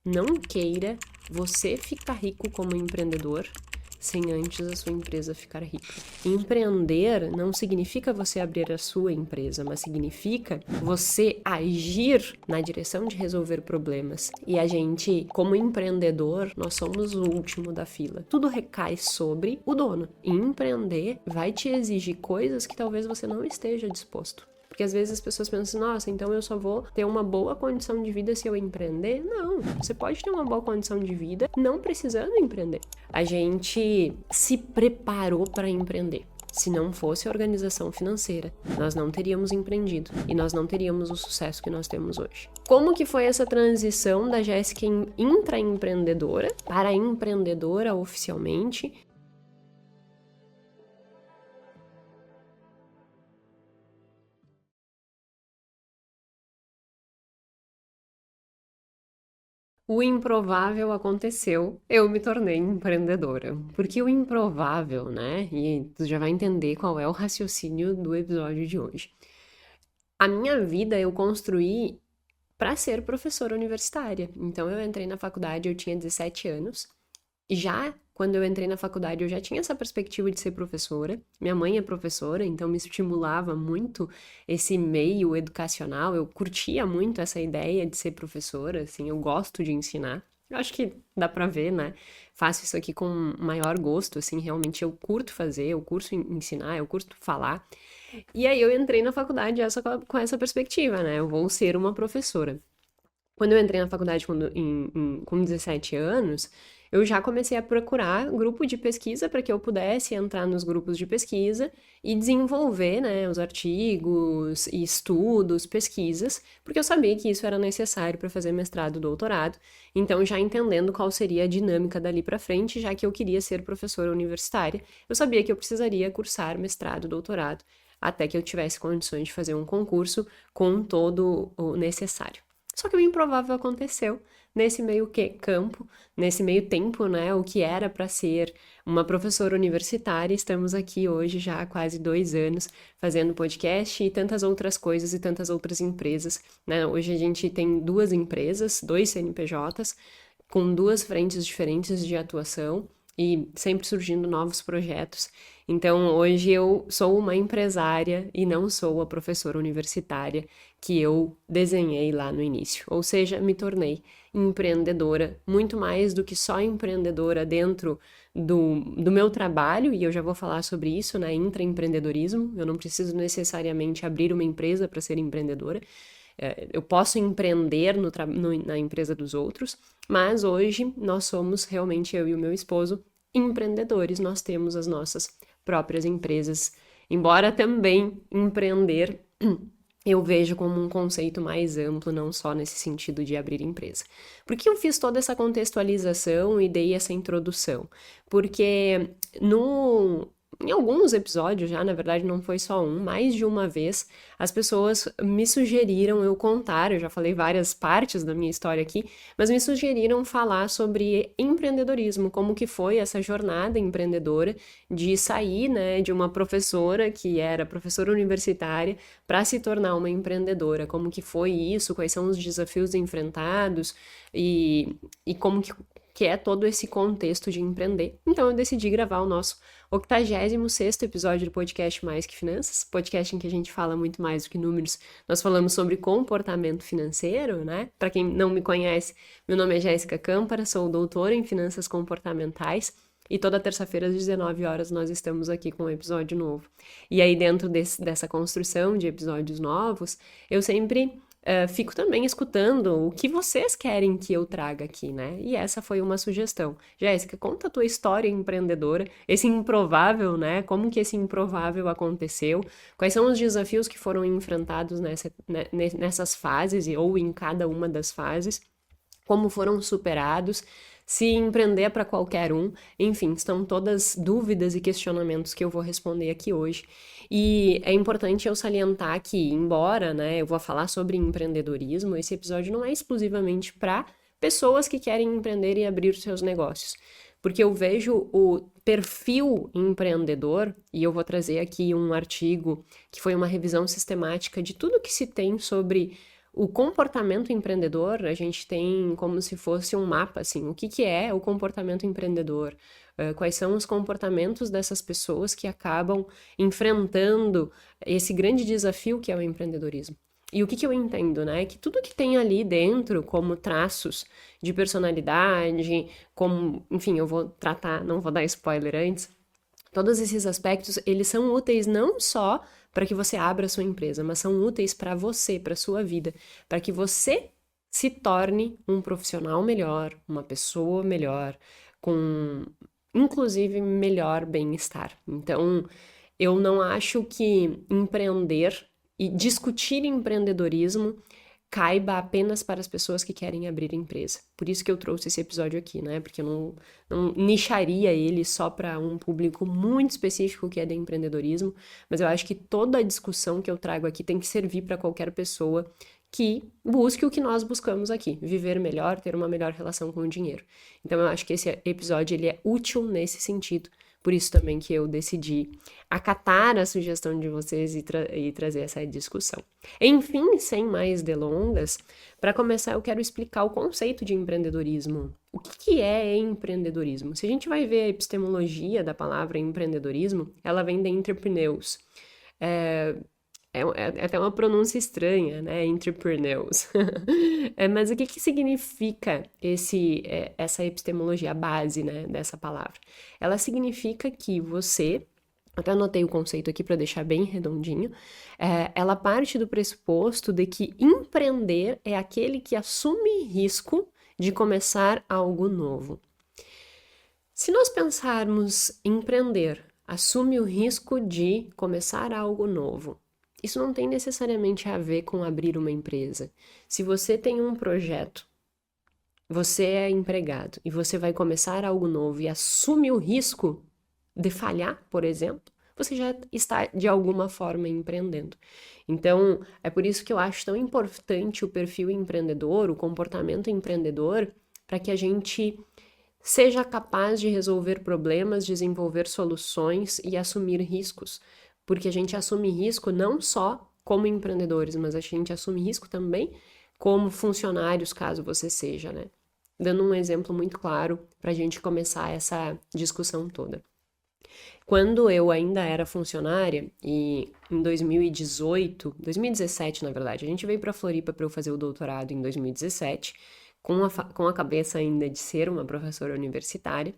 Não queira você ficar rico como empreendedor sem antes a sua empresa ficar rica. Empreender não significa você abrir a sua empresa, mas significa você agir na direção de resolver problemas. E a gente, como empreendedor, nós somos o último da fila. Tudo recai sobre o dono. E empreender vai te exigir coisas que talvez você não esteja disposto. Porque às vezes as pessoas pensam, nossa, então eu só vou ter uma boa condição de vida se eu empreender? Não, você pode ter uma boa condição de vida não precisando empreender. A gente se preparou para empreender. Se não fosse a organização financeira, nós não teríamos empreendido e nós não teríamos o sucesso que nós temos hoje. Como que foi essa transição da Jéssica intraempreendedora para empreendedora oficialmente? O improvável aconteceu, eu me tornei empreendedora. Porque o improvável, né? E tu já vai entender qual é o raciocínio do episódio de hoje. A minha vida eu construí para ser professora universitária. Então eu entrei na faculdade, eu tinha 17 anos. Já quando eu entrei na faculdade, eu já tinha essa perspectiva de ser professora. Minha mãe é professora, então me estimulava muito esse meio educacional. Eu curtia muito essa ideia de ser professora, assim, eu gosto de ensinar. Eu acho que dá pra ver, né? Faço isso aqui com maior gosto, assim, realmente eu curto fazer, eu curto ensinar, eu curto falar. E aí eu entrei na faculdade com essa perspectiva, né? Eu vou ser uma professora. Quando eu entrei na faculdade com 17 anos, eu já comecei a procurar grupo de pesquisa para que eu pudesse entrar nos grupos de pesquisa e desenvolver, né, os artigos, estudos, pesquisas, porque eu sabia que isso era necessário para fazer mestrado e doutorado. Então, já entendendo qual seria a dinâmica dali para frente, já que eu queria ser professora universitária, eu sabia que eu precisaria cursar mestrado e doutorado até que eu tivesse condições de fazer um concurso com todo o necessário. Só que o improvável aconteceu nesse meio campo, nesse meio tempo, né? O que era para ser uma professora universitária, estamos aqui hoje já há quase 2 anos fazendo podcast e tantas outras coisas e tantas outras empresas, né? Hoje a gente tem 2 empresas, 2 CNPJs, com 2 frentes diferentes de atuação e sempre surgindo novos projetos. Então, hoje eu sou uma empresária e não sou a professora universitária que eu desenhei lá no início. Ou seja, me tornei empreendedora, muito mais do que só empreendedora dentro do meu trabalho, e eu já vou falar sobre isso, né? Intraempreendedorismo. Eu não preciso necessariamente abrir uma empresa para ser empreendedora. Eu posso empreender na empresa dos outros, mas hoje nós somos realmente, eu e o meu esposo, empreendedores. Nós temos as nossas próprias empresas, embora também empreender eu vejo como um conceito mais amplo, não só nesse sentido de abrir empresa. Por que eu fiz toda essa contextualização e dei essa introdução? Porque em alguns episódios já, na verdade não foi só um, mais de uma vez, as pessoas me sugeriram eu contar, eu já falei várias partes da minha história aqui, mas me sugeriram falar sobre empreendedorismo, como que foi essa jornada empreendedora de sair, né, de uma professora que era professora universitária para se tornar uma empreendedora, como que foi isso, quais são os desafios enfrentados e como que é todo esse contexto de empreender. Então eu decidi gravar o nosso 86º episódio do podcast Mais que Finanças, podcast em que a gente fala muito mais do que números. Nós falamos sobre comportamento financeiro, né? Para quem não me conhece, meu nome é Jéssica Câmpara, sou doutora em finanças comportamentais e toda terça-feira às 19 horas nós estamos aqui com um episódio novo. E aí dentro dessa construção de episódios novos, eu sempre fico também escutando o que vocês querem que eu traga aqui, né? E essa foi uma sugestão. Jéssica, conta a tua história empreendedora, esse improvável, né? Como que esse improvável aconteceu? Quais são os desafios que foram enfrentados nessas fases ou em cada uma das fases? Como foram superados? Se empreender para qualquer um, enfim, estão todas dúvidas e questionamentos que eu vou responder aqui hoje. E é importante eu salientar que, embora, né, eu vou falar sobre empreendedorismo, esse episódio não é exclusivamente para pessoas que querem empreender e abrir seus negócios. Porque eu vejo o perfil empreendedor, e eu vou trazer aqui um artigo que foi uma revisão sistemática de tudo que se tem sobre O comportamento empreendedor, a gente tem como se fosse um mapa, assim, o que que é o comportamento empreendedor? Quais são os comportamentos dessas pessoas que acabam enfrentando esse grande desafio que é o empreendedorismo? E o que que eu entendo, né? Que tudo que tem ali dentro, como traços de personalidade, como, enfim, eu vou tratar, não vou dar spoiler antes, todos esses aspectos, eles são úteis não só para que você abra a sua empresa, mas são úteis para você, para sua vida, para que você se torne um profissional melhor, uma pessoa melhor, com inclusive melhor bem-estar. Então, eu não acho que empreender e discutir empreendedorismo caiba apenas para as pessoas que querem abrir empresa. Por isso que eu trouxe esse episódio aqui, né? Porque eu não nicharia ele só para um público muito específico que é de empreendedorismo, mas eu acho que toda a discussão que eu trago aqui tem que servir para qualquer pessoa que busque o que nós buscamos aqui, viver melhor, ter uma melhor relação com o dinheiro. Então eu acho que esse episódio ele é útil nesse sentido. Por isso também que eu decidi acatar a sugestão de vocês e trazer essa discussão. Enfim, sem mais delongas, para começar eu quero explicar o conceito de empreendedorismo. O que é empreendedorismo? Se a gente vai ver a epistemologia da palavra empreendedorismo, ela vem de entrepreneurs. É até uma pronúncia estranha, né? Entrepreneurs. Mas o que que significa essa epistemologia, a base, né, dessa palavra? Ela significa que você, até anotei o conceito aqui para deixar bem redondinho, ela parte do pressuposto de que empreender é aquele que assume risco de começar algo novo. Se nós pensarmos empreender, assume o risco de começar algo novo. Isso não tem necessariamente a ver com abrir uma empresa. Se você tem um projeto, você é empregado e você vai começar algo novo e assume o risco de falhar, por exemplo, você já está de alguma forma empreendendo. Então, é por isso que eu acho tão importante o perfil empreendedor, o comportamento empreendedor, para que a gente seja capaz de resolver problemas, desenvolver soluções e assumir riscos. Porque a gente assume risco não só como empreendedores, mas a gente assume risco também como funcionários, caso você seja, né? Dando um exemplo muito claro para a gente começar essa discussão toda. Quando eu ainda era funcionária, e em 2017, na verdade, a gente veio para Floripa para eu fazer o doutorado em 2017, com a cabeça ainda de ser uma professora universitária.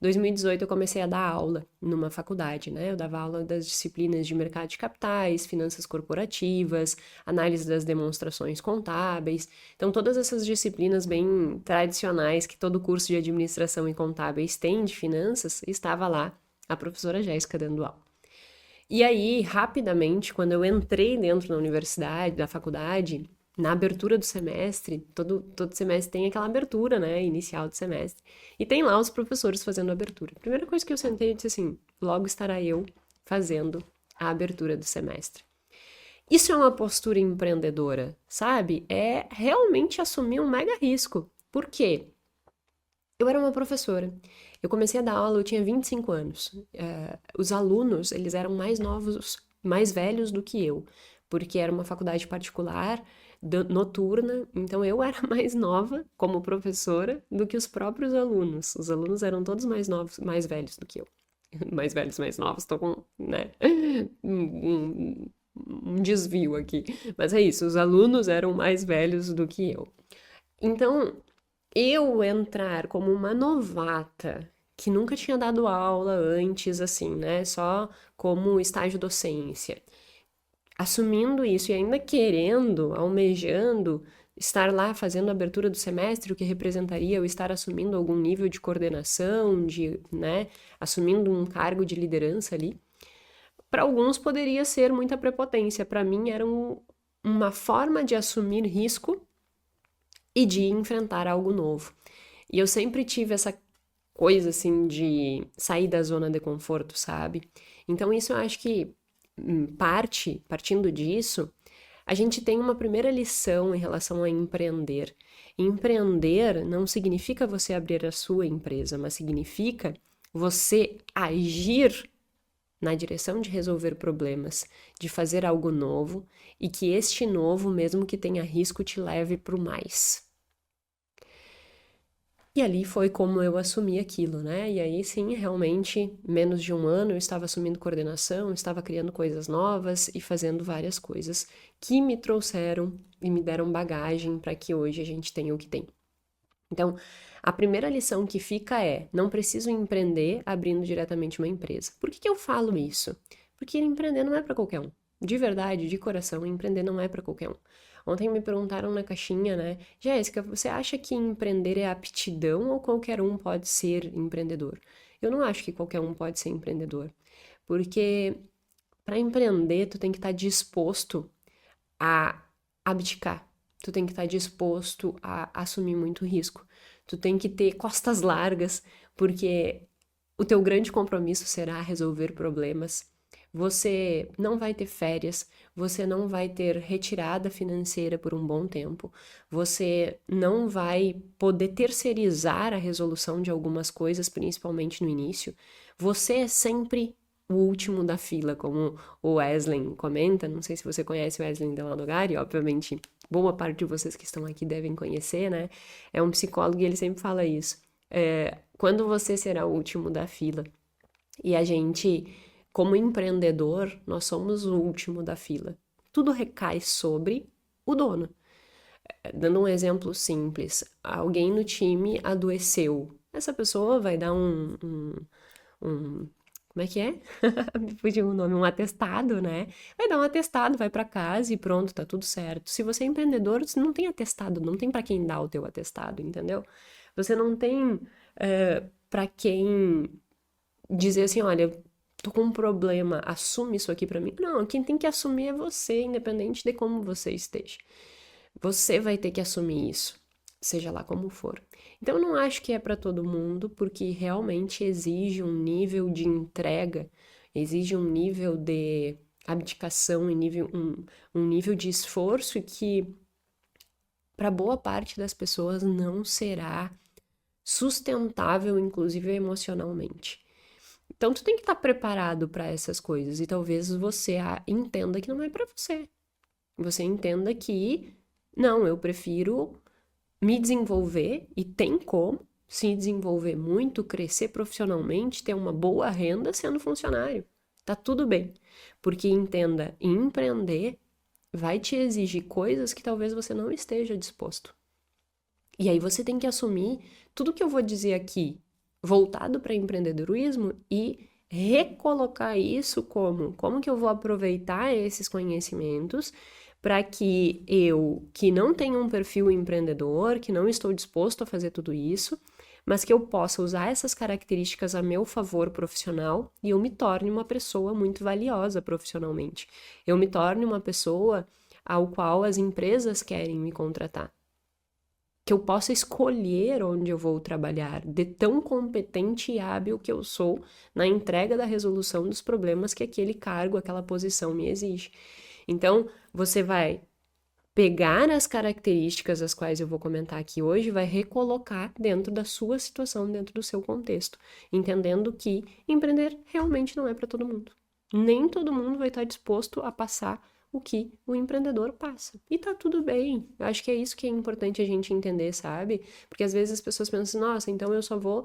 2018 eu comecei a dar aula numa faculdade, né? Eu dava aula das disciplinas de mercado de capitais, finanças corporativas, análise das demonstrações contábeis. Então, todas essas disciplinas bem tradicionais que todo curso de administração e contábeis tem de finanças, estava lá a professora Jéssica dando aula. E aí, rapidamente, quando eu entrei dentro da universidade, da faculdade, na abertura do semestre, todo semestre tem aquela abertura, né, inicial do semestre, e tem lá os professores fazendo a abertura. A primeira coisa que eu sentei e disse assim, logo estará eu fazendo a abertura do semestre. Isso é uma postura empreendedora, sabe? É realmente assumir um mega risco. Por quê? Eu era uma professora. Eu comecei a dar aula, eu tinha 25 anos. Os alunos, eles eram mais novos, mais velhos do que eu, porque era uma faculdade particular, noturna, então eu era mais nova como professora do que os próprios alunos. Os alunos eram todos mais novos, mais velhos do que eu. Mais velhos, mais novos, tô com, né, um desvio aqui. Mas é isso, os alunos eram mais velhos do que eu. Então, eu entrar como uma novata que nunca tinha dado aula antes, assim, né, só como estágio docência, assumindo isso e ainda querendo, almejando estar lá fazendo a abertura do semestre, o que representaria eu estar assumindo algum nível de coordenação, né, assumindo um cargo de liderança ali. Para alguns poderia ser muita prepotência, para mim era uma forma de assumir risco e de enfrentar algo novo. E eu sempre tive essa coisa assim de sair da zona de conforto, sabe? Então isso eu acho que partindo disso, a gente tem uma primeira lição em relação a empreender. Empreender não significa você abrir a sua empresa, mas significa você agir na direção de resolver problemas, de fazer algo novo e que este novo, mesmo que tenha risco, te leve para o mais. E ali foi como eu assumi aquilo, né? E aí sim, realmente, menos de um ano eu estava assumindo coordenação, estava criando coisas novas e fazendo várias coisas que me trouxeram e me deram bagagem para que hoje a gente tenha o que tem. Então, a primeira lição que fica é: não preciso empreender abrindo diretamente uma empresa. Por que eu falo isso? Porque empreender não é para qualquer um. De verdade, de coração, empreender não é para qualquer um. Ontem me perguntaram na caixinha, né? Jéssica, você acha que empreender é aptidão ou qualquer um pode ser empreendedor? Eu não acho que qualquer um pode ser empreendedor. Porque para empreender, tu tem que estar disposto a abdicar. Tu tem que estar disposto a assumir muito risco. Tu tem que ter costas largas, porque o teu grande compromisso será resolver problemas. Você não vai ter férias, você não vai ter retirada financeira por um bom tempo, você não vai poder terceirizar a resolução de algumas coisas, principalmente no início. Você é sempre o último da fila, como o Wesley comenta. Não sei se você conhece o Wesley Delanogari, obviamente boa parte de vocês que estão aqui devem conhecer, né? É um psicólogo e ele sempre fala isso. Quando você será o último da fila? E a gente, como empreendedor, nós somos o último da fila. Tudo recai sobre o dono. Dando um exemplo simples, alguém no time adoeceu. Essa pessoa vai dar como é que é? Me fugiu o nome, um atestado, né? Vai dar um atestado, vai para casa e pronto, tá tudo certo. Se você é empreendedor, você não tem atestado, não tem para quem dar o teu atestado, entendeu? Você não tem para quem dizer assim, olha, tô com um problema, assume isso aqui para mim. Não, quem tem que assumir é você, independente de como você esteja. Você vai ter que assumir isso, seja lá como for. Então, eu não acho que é para todo mundo, porque realmente exige um nível de entrega, exige um nível de abdicação, um nível de esforço que, para boa parte das pessoas, não será sustentável, inclusive emocionalmente. Então, tu tem que estar preparado para essas coisas e talvez você entenda que não é para você. Você entenda que, não, eu prefiro me desenvolver e tem como se desenvolver muito, crescer profissionalmente, ter uma boa renda sendo funcionário. Tá tudo bem. Porque entenda, empreender vai te exigir coisas que talvez você não esteja disposto. E aí você tem que assumir tudo que eu vou dizer aqui voltado para empreendedorismo e recolocar isso como que eu vou aproveitar esses conhecimentos para que eu, que não tenho um perfil empreendedor, que não estou disposto a fazer tudo isso, mas que eu possa usar essas características a meu favor profissional e eu me torne uma pessoa muito valiosa profissionalmente. Eu me torne uma pessoa ao qual as empresas querem me contratar. Que eu possa escolher onde eu vou trabalhar, de tão competente e hábil que eu sou na entrega da resolução dos problemas que aquele cargo, aquela posição me exige. Então, você vai pegar as características as quais eu vou comentar aqui hoje, vai recolocar dentro da sua situação, dentro do seu contexto, entendendo que empreender realmente não é para todo mundo. Nem todo mundo vai estar disposto a passar o que o empreendedor passa. E tá tudo bem. Eu acho que é isso que é importante a gente entender, sabe? Porque às vezes as pessoas pensam, assim, nossa, então eu só vou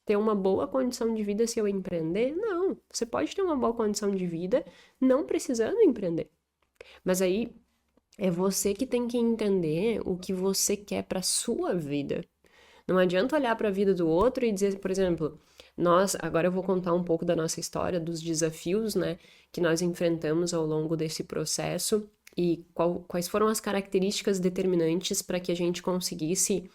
ter uma boa condição de vida se eu empreender? Não, você pode ter uma boa condição de vida não precisando empreender. Mas aí é você que tem que entender o que você quer para sua vida. Não adianta olhar para a vida do outro e dizer, por exemplo, agora eu vou contar um pouco da nossa história, dos desafios, né, que nós enfrentamos ao longo desse processo e quais foram as características determinantes para que a gente conseguisse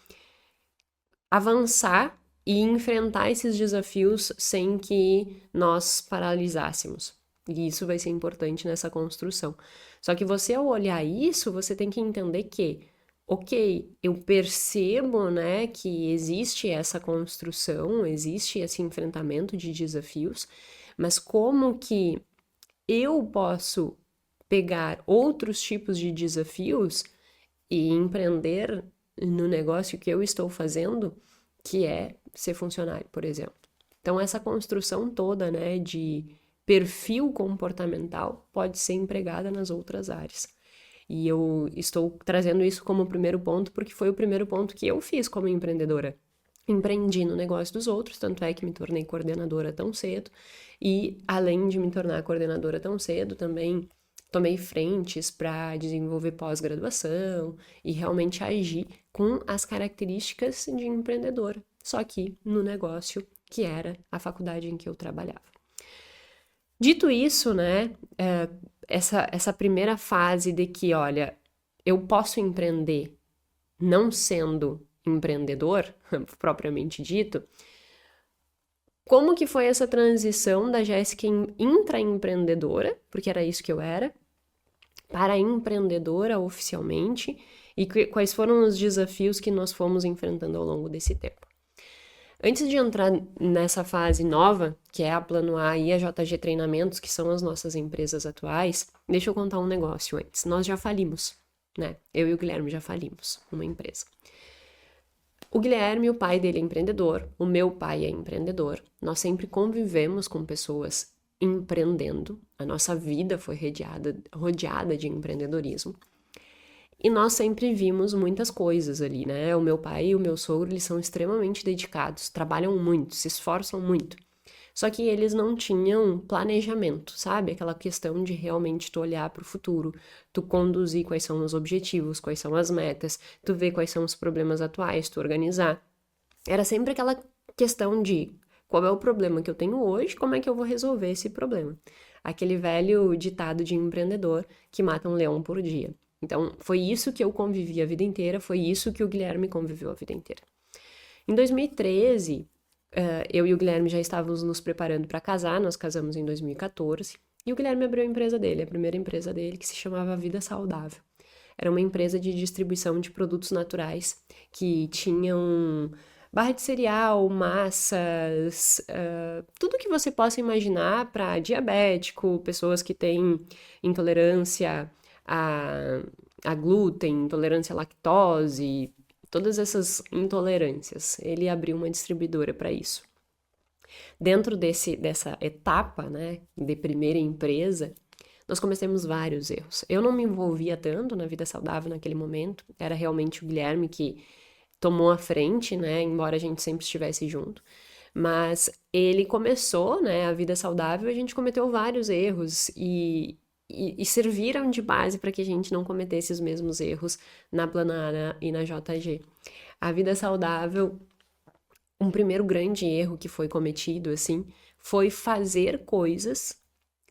avançar e enfrentar esses desafios sem que nós paralisássemos. E isso vai ser importante nessa construção. Só que você, ao olhar isso, você tem que entender que, ok, eu percebo, né, que existe essa construção, existe esse enfrentamento de desafios, mas como que eu posso pegar outros tipos de desafios e empreender no negócio que eu estou fazendo, que é ser funcionário, por exemplo. Então, essa construção toda, né, de perfil comportamental pode ser empregada nas outras áreas. E eu estou trazendo isso como primeiro ponto porque foi o primeiro ponto que eu fiz como empreendedora. Empreendi no negócio dos outros, tanto é que me tornei coordenadora tão cedo. E além de me tornar coordenadora tão cedo, também tomei frentes para desenvolver pós-graduação e realmente agir com as características de empreendedora, só que no negócio que era a faculdade em que eu trabalhava. Dito isso, né, essa primeira fase de que, olha, eu posso empreender não sendo empreendedor, propriamente dito, como que foi essa transição da Jéssica intraempreendedora, porque era isso que eu era, para empreendedora oficialmente, e quais foram os desafios que nós fomos enfrentando ao longo desse tempo. Antes de entrar nessa fase nova, que é a Plano A e a JG Treinamentos, que são as nossas empresas atuais, deixa eu contar um negócio antes. Nós já falimos, né? Eu e o Guilherme já falimos uma empresa. O Guilherme, o pai dele é empreendedor, o meu pai é empreendedor. Nós sempre convivemos com pessoas empreendendo. A nossa vida foi rodeada de empreendedorismo. E nós sempre vimos muitas coisas ali, né? O meu pai e o meu sogro, eles são extremamente dedicados, trabalham muito, se esforçam muito. Só que eles não tinham planejamento, sabe? Aquela questão de realmente tu olhar para o futuro, tu conduzir quais são os objetivos, quais são as metas, tu ver quais são os problemas atuais, tu organizar. Era sempre aquela questão de qual é o problema que eu tenho hoje, como é que eu vou resolver esse problema. Aquele velho ditado de empreendedor que mata um leão por dia. Então, foi isso que eu convivi a vida inteira, foi isso que o Guilherme conviveu a vida inteira. Em 2013, eu e o Guilherme já estávamos nos preparando para casar, nós casamos em 2014, e o Guilherme abriu a empresa dele, a primeira empresa dele, que se chamava Vida Saudável. Era uma empresa de distribuição de produtos naturais que tinham barra de cereal, massas, tudo que você possa imaginar para diabético, pessoas que têm intolerância a glúten, intolerância à lactose, todas essas intolerâncias. Ele abriu uma distribuidora para isso. Dentro dessa etapa, né, de primeira empresa, nós cometemos vários erros. Eu não me envolvia tanto na vida saudável naquele momento, era realmente o Guilherme que tomou a frente, né, embora a gente sempre estivesse junto. Mas ele começou, né, a vida saudável, a gente cometeu vários erros e serviram de base para que a gente não cometesse os mesmos erros na Planana e na JG. A vida saudável, um primeiro grande erro que foi cometido, assim, foi fazer coisas,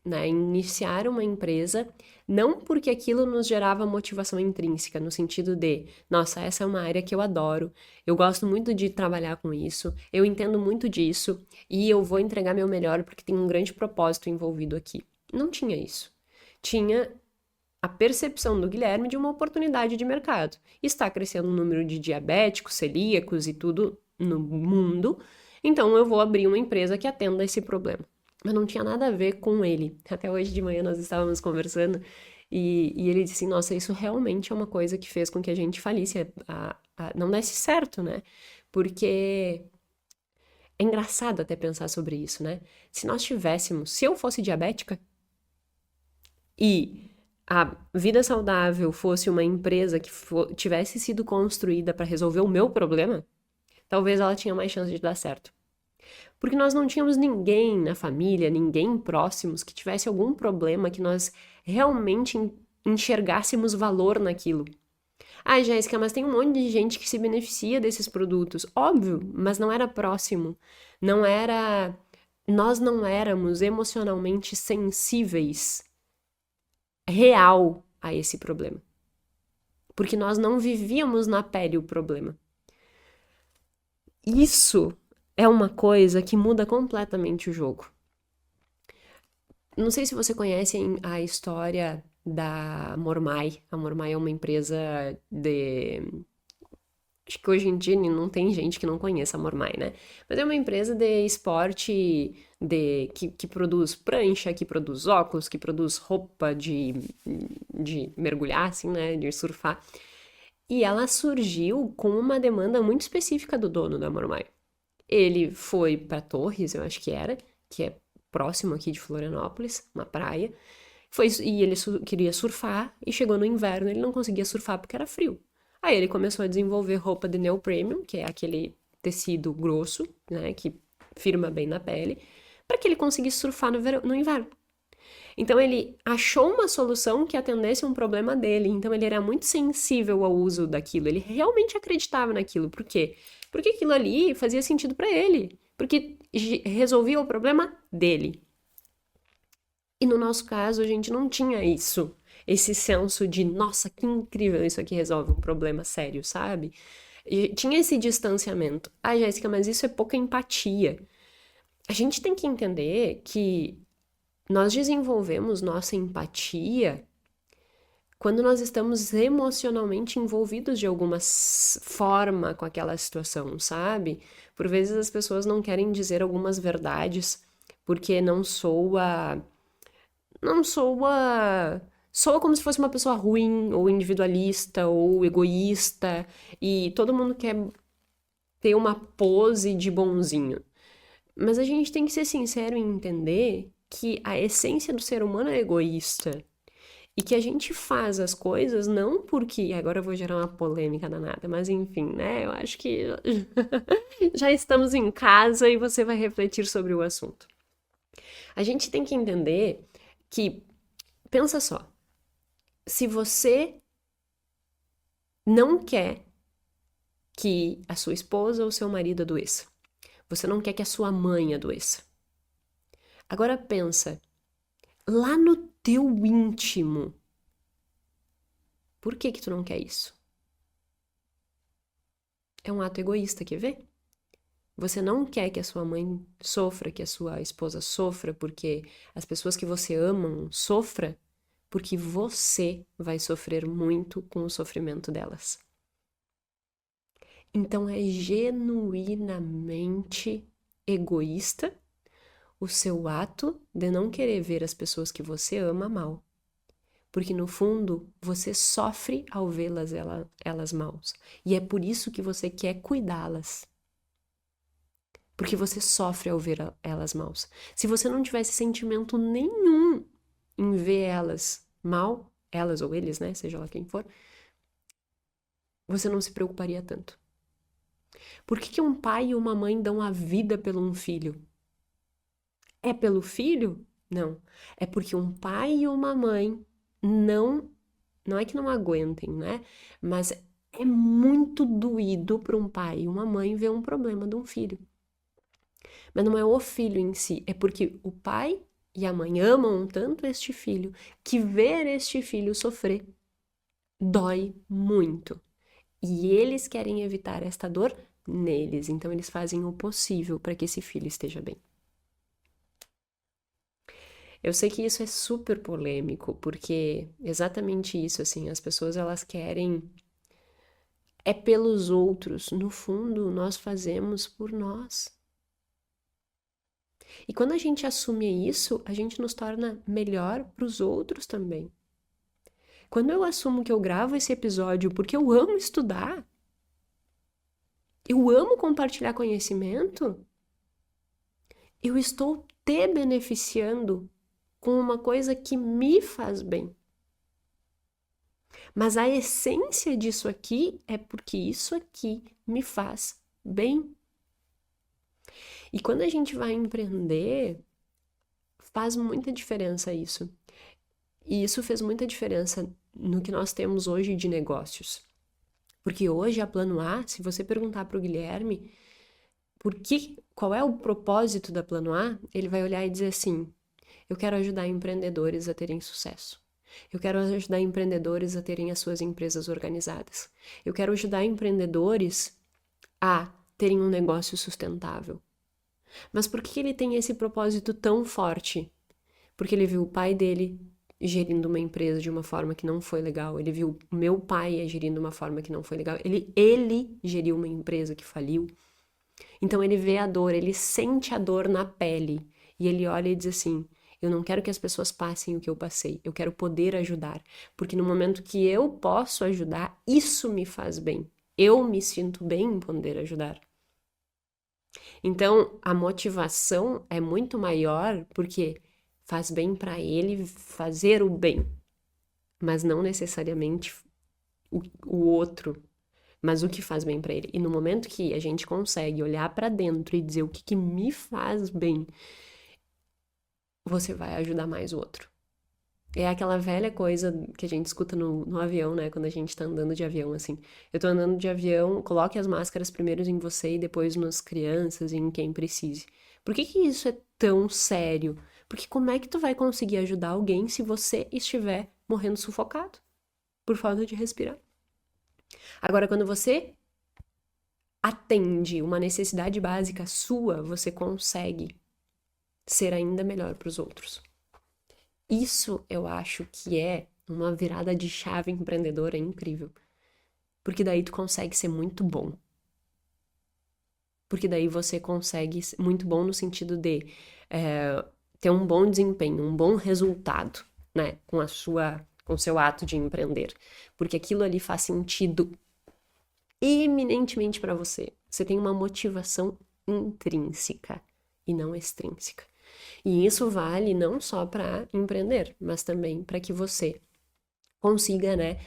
né, iniciar uma empresa, não porque aquilo nos gerava motivação intrínseca, no sentido de, nossa, essa é uma área que eu adoro, eu gosto muito de trabalhar com isso, eu entendo muito disso e eu vou entregar meu melhor porque tem um grande propósito envolvido aqui. Não tinha isso. Tinha a percepção do Guilherme de uma oportunidade de mercado. Está crescendo o número de diabéticos, celíacos e tudo no mundo, então eu vou abrir uma empresa que atenda esse problema. Mas não tinha nada a ver com ele. Até hoje de manhã nós estávamos conversando e ele disse, nossa, isso realmente é uma coisa que fez com que a gente falisse, não desse certo, né? Porque é engraçado até pensar sobre isso, né? Se eu fosse diabética, e a Vida Saudável fosse uma empresa que tivesse sido construída para resolver o meu problema, talvez ela tinha mais chance de dar certo. Porque nós não tínhamos ninguém na família, ninguém próximos que tivesse algum problema que nós realmente enxergássemos valor naquilo. Ah, Jéssica, mas tem um monte de gente que se beneficia desses produtos. Óbvio, mas não era próximo. Nós não éramos emocionalmente sensíveis real a esse problema. Porque nós não vivíamos na pele o problema. Isso é uma coisa que muda completamente o jogo. Não sei se você conhece a história da Mormai. A Mormai é uma empresa de... Acho que hoje em dia não tem gente que não conheça a Mormai, né? Mas é uma empresa de esporte que produz prancha, que produz óculos, que produz roupa de mergulhar, assim, né? De surfar. E ela surgiu com uma demanda muito específica do dono da Mormai. Ele foi para Torres, eu acho que é próximo aqui de Florianópolis, uma praia. E ele queria surfar, e chegou no inverno, ele não conseguia surfar porque era frio. Aí ele começou a desenvolver roupa de neoprene, que é aquele tecido grosso, né, que firma bem na pele, para que ele conseguisse surfar no inverno. Então ele achou uma solução que atendesse a um problema dele. Então ele era muito sensível ao uso daquilo. Ele realmente acreditava naquilo. Por quê? Porque aquilo ali fazia sentido para ele. Porque resolvia o problema dele. E no nosso caso, a gente não tinha isso. Esse senso de, nossa, que incrível, isso aqui resolve um problema sério, sabe? E tinha esse distanciamento. Ah, Jéssica, mas isso é pouca empatia. A gente tem que entender que nós desenvolvemos nossa empatia quando nós estamos emocionalmente envolvidos de alguma forma com aquela situação, sabe? Por vezes as pessoas não querem dizer algumas verdades porque soa como se fosse uma pessoa ruim, ou individualista, ou egoísta, e todo mundo quer ter uma pose de bonzinho. Mas a gente tem que ser sincero e entender que a essência do ser humano é egoísta. E que a gente faz as coisas não porque. Agora eu vou gerar uma polêmica danada, mas enfim, né? Eu acho que já estamos em casa e você vai refletir sobre o assunto. A gente tem que entender que, pensa só, se você não quer que a sua esposa ou seu marido adoeça, você não quer que a sua mãe adoeça. Agora pensa, lá no teu íntimo, por que tu não quer isso? É um ato egoísta, quer ver? Você não quer que a sua mãe sofra, que a sua esposa sofra, porque as pessoas que você ama sofram, porque você vai sofrer muito com o sofrimento delas. Então é genuinamente egoísta o seu ato de não querer ver as pessoas que você ama mal. Porque no fundo você sofre ao vê-las elas maus. E é por isso que você quer cuidá-las. Porque você sofre ao ver elas maus. Se você não tivesse sentimento nenhum em ver elas mal, elas ou eles, né, seja lá quem for, você não se preocuparia tanto. Por que um pai e uma mãe dão a vida pelo um filho? É pelo filho? Não. É porque um pai e uma mãe não é que não aguentem, né? Mas é muito doído para um pai e uma mãe ver um problema de um filho. Mas não é o filho em si, é porque o pai e a mãe amam tanto este filho que ver este filho sofrer dói muito. E eles querem evitar esta dor neles, então eles fazem o possível para que esse filho esteja bem. Eu sei que isso é super polêmico, porque exatamente isso, assim, as pessoas elas querem é pelos outros, no fundo nós fazemos por nós. E quando a gente assume isso, a gente nos torna melhor para os outros também. Quando eu assumo que eu gravo esse episódio porque eu amo estudar, eu amo compartilhar conhecimento, eu estou te beneficiando com uma coisa que me faz bem. Mas a essência disso aqui é porque isso aqui me faz bem. E quando a gente vai empreender, faz muita diferença isso. E isso fez muita diferença no que nós temos hoje de negócios. Porque hoje a Plano A, se você perguntar para o Guilherme qual é o propósito da Plano A, ele vai olhar e dizer assim: eu quero ajudar empreendedores a terem sucesso. Eu quero ajudar empreendedores a terem as suas empresas organizadas. Eu quero ajudar empreendedores a terem um negócio sustentável. Mas por que ele tem esse propósito tão forte? Porque ele viu o pai dele gerindo uma empresa de uma forma que não foi legal. Ele viu o meu pai gerindo uma forma que não foi legal. Ele geriu uma empresa que faliu. Então ele vê a dor, ele sente a dor na pele. E ele olha e diz assim: eu não quero que as pessoas passem o que eu passei. Eu quero poder ajudar. Porque no momento que eu posso ajudar, isso me faz bem. Eu me sinto bem em poder ajudar. Então, a motivação é muito maior porque faz bem para ele fazer o bem, mas não necessariamente o outro, mas o que faz bem para ele. E no momento que a gente consegue olhar para dentro e dizer o que me faz bem, você vai ajudar mais o outro. É aquela velha coisa que a gente escuta no avião, né? Quando a gente tá andando de avião, assim. Eu tô andando de avião, coloque as máscaras primeiro em você e depois nas crianças e em quem precise. Por que que isso é tão sério? Porque como é que tu vai conseguir ajudar alguém se você estiver morrendo sufocado por falta de respirar? Agora, quando você atende uma necessidade básica sua, você consegue ser ainda melhor para os outros. Isso eu acho que é uma virada de chave empreendedora incrível. Porque daí tu consegue ser muito bom. Porque daí você consegue ser muito bom no sentido de ter um bom desempenho, um bom resultado, né? Com o seu ato de empreender. Porque aquilo ali faz sentido eminentemente para você. Você tem uma motivação intrínseca e não extrínseca. E isso vale não só para empreender, mas também para que você consiga, né,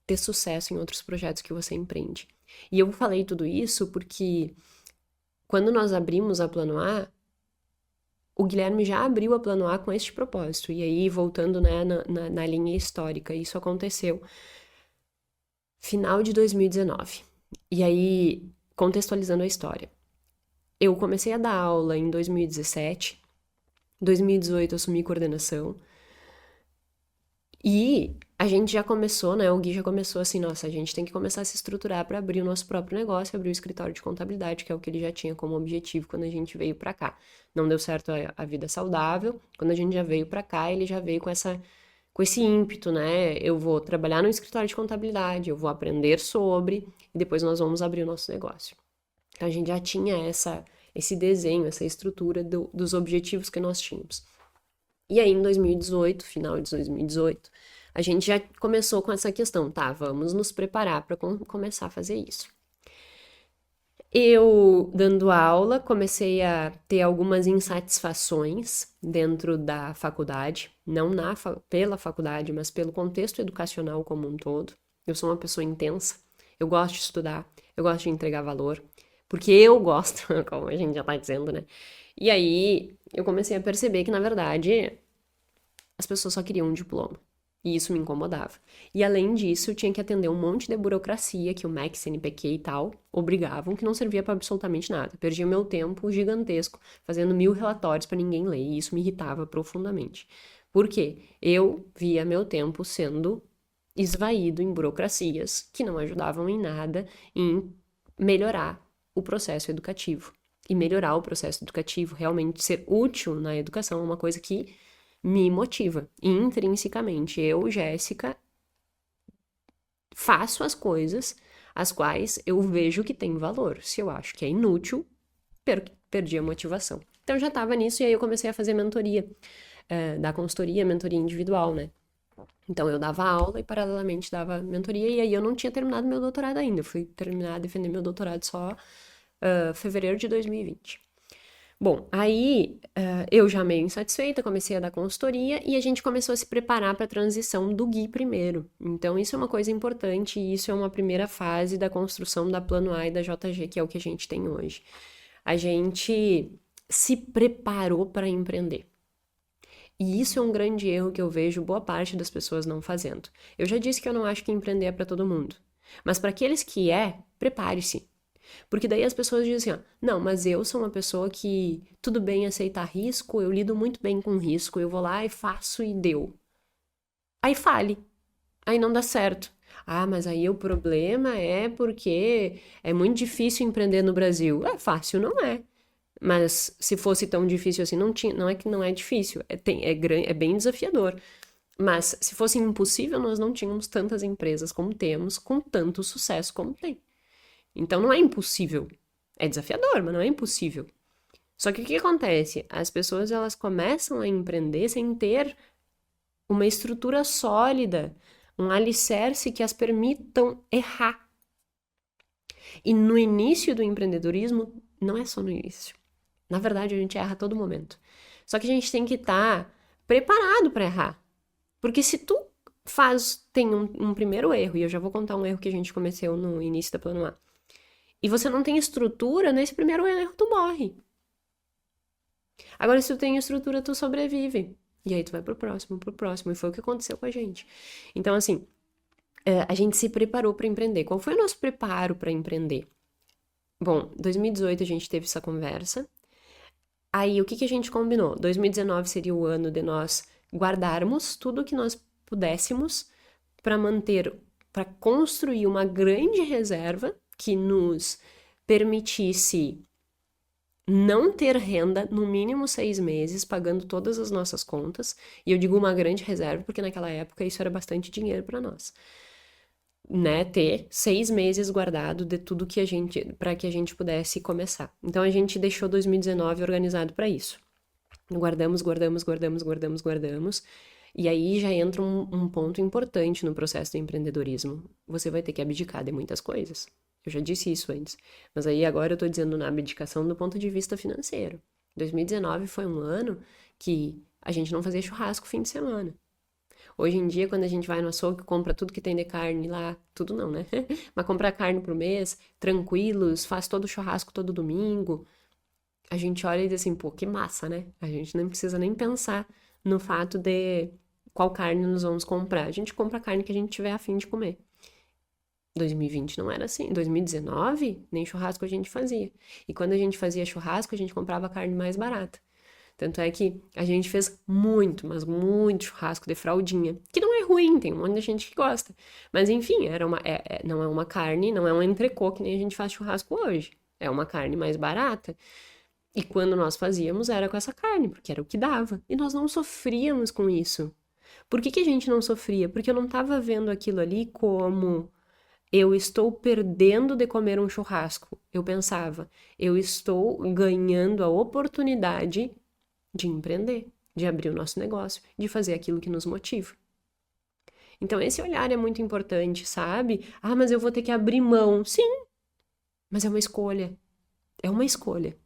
ter sucesso em outros projetos que você empreende. E eu falei tudo isso porque quando nós abrimos a Plano A, o Guilherme já abriu a Plano A com este propósito. E aí, voltando, né, na linha histórica, isso aconteceu final de 2019. E aí, contextualizando a história. Eu comecei a dar aula em 2017, 2018 eu assumi coordenação, e a gente já começou, né? O Gui já começou assim, nossa, a gente tem que começar a se estruturar para abrir o nosso próprio negócio, abrir o escritório de contabilidade, que é o que ele já tinha como objetivo quando a gente veio para cá. Não deu certo a vida saudável, quando a gente já veio para cá, ele já veio com esse ímpeto, né? Eu vou trabalhar no escritório de contabilidade, eu vou aprender sobre, e depois nós vamos abrir o nosso negócio. Então a gente já tinha esse desenho, essa estrutura dos objetivos que nós tínhamos. E aí, em 2018, final de 2018, a gente já começou com essa questão, tá? Vamos nos preparar para começar a fazer isso. Eu, dando aula, comecei a ter algumas insatisfações dentro da faculdade, não pela faculdade, mas pelo contexto educacional como um todo. Eu sou uma pessoa intensa, eu gosto de estudar, eu gosto de entregar valor, porque eu gosto, como a gente já tá dizendo, né? E aí, eu comecei a perceber que, na verdade, as pessoas só queriam um diploma. E isso me incomodava. E além disso, eu tinha que atender um monte de burocracia que o MEC, CNPq e tal obrigavam, que não servia para absolutamente nada. Perdia meu tempo gigantesco fazendo 1000 relatórios para ninguém ler, e isso me irritava profundamente. Por quê? Eu via meu tempo sendo esvaído em burocracias que não ajudavam em nada em melhorar o processo educativo. E melhorar o processo educativo, realmente ser útil na educação, é uma coisa que me motiva intrinsecamente. Eu, Jéssica, faço as coisas as quais eu vejo que tem valor. Se eu acho que é inútil, perdi a motivação. Então já estava nisso e aí eu comecei a fazer mentoria, da consultoria, mentoria individual, né? Então eu dava aula e paralelamente dava mentoria e aí eu não tinha terminado meu doutorado ainda. Eu fui terminar a defender meu doutorado só fevereiro de 2020. Bom, aí eu já meio insatisfeita, comecei a dar consultoria e a gente começou a se preparar para a transição do Gui primeiro. Então, isso é uma coisa importante e isso é uma primeira fase da construção da Plano A e da JG, que é o que a gente tem hoje. A gente se preparou para empreender. E isso é um grande erro que eu vejo boa parte das pessoas não fazendo. Eu já disse que eu não acho que empreender é para todo mundo. Mas para aqueles que prepare-se. Porque daí as pessoas dizem assim, ó, não, mas eu sou uma pessoa que tudo bem aceitar risco, eu lido muito bem com risco, eu vou lá e faço e deu. Aí fale, aí não dá certo. Ah, mas aí o problema é porque é muito difícil empreender no Brasil. É fácil, não é. Mas se fosse tão difícil assim, não é que não é difícil, é bem desafiador. Mas se fosse impossível, nós não tínhamos tantas empresas como temos, com tanto sucesso como tem. Então não é impossível. É desafiador, mas não é impossível. Só que o que acontece? As pessoas elas começam a empreender sem ter uma estrutura sólida, um alicerce que as permitam errar. E no início do empreendedorismo, Não é só no início. Na verdade, a gente erra a todo momento. Só que a gente tem que estar preparado para errar. Porque se tu tem um primeiro erro, e eu já vou contar um erro que a gente cometeu no início da Plano A, e você não tem estrutura, nesse primeiro erro tu morre. Agora, se tu tem estrutura, tu sobrevive. E aí tu vai pro próximo, e foi o que aconteceu com a gente. Então, assim, a gente se preparou para empreender. Qual foi o nosso preparo para empreender? Bom, 2018 a gente teve essa conversa. Aí, o que que a gente combinou? 2019 seria o ano de nós guardarmos tudo que nós pudéssemos para para construir uma grande reserva que nos permitisse não ter renda no mínimo 6 meses, pagando todas as nossas contas. E eu digo uma grande reserva porque naquela época isso era bastante dinheiro para nós. Né, ter 6 meses guardado de tudo que para que a gente pudesse começar. Então a gente deixou 2019 organizado para isso. Guardamos. E aí já entra um ponto importante no processo do empreendedorismo. Você vai ter que abdicar de muitas coisas. Eu já disse isso antes. Mas aí agora eu tô dizendo na abdicação do ponto de vista financeiro. 2019 foi um ano que a gente não fazia churrasco fim de semana. Hoje em dia, quando a gente vai no açougue, compra tudo que tem de carne lá, tudo não, né? Mas compra carne pro mês, tranquilos, faz todo o churrasco todo domingo. A gente olha e diz assim, pô, que massa, né? A gente não precisa nem pensar no fato de qual carne nós vamos comprar. A gente compra a carne que a gente tiver a fim de comer. 2020 não era assim. 2019, nem churrasco a gente fazia. E quando a gente fazia churrasco, a gente comprava carne mais barata. Tanto é que a gente fez muito, mas muito churrasco de fraldinha. Que não é ruim, tem um monte de gente que gosta. Mas enfim, não é uma carne, não é um entrecô que nem a gente faz churrasco hoje. É uma carne mais barata. E quando nós fazíamos era com essa carne, porque era o que dava. E nós não sofríamos com isso. Por que que a gente não sofria? Porque eu não estava vendo aquilo ali como eu estou perdendo de comer um churrasco. Eu pensava, eu estou ganhando a oportunidade de empreender, de abrir o nosso negócio, de fazer aquilo que nos motiva. Então esse olhar é muito importante, sabe? Ah, mas eu vou ter que abrir mão. Sim, mas é uma escolha. É uma escolha.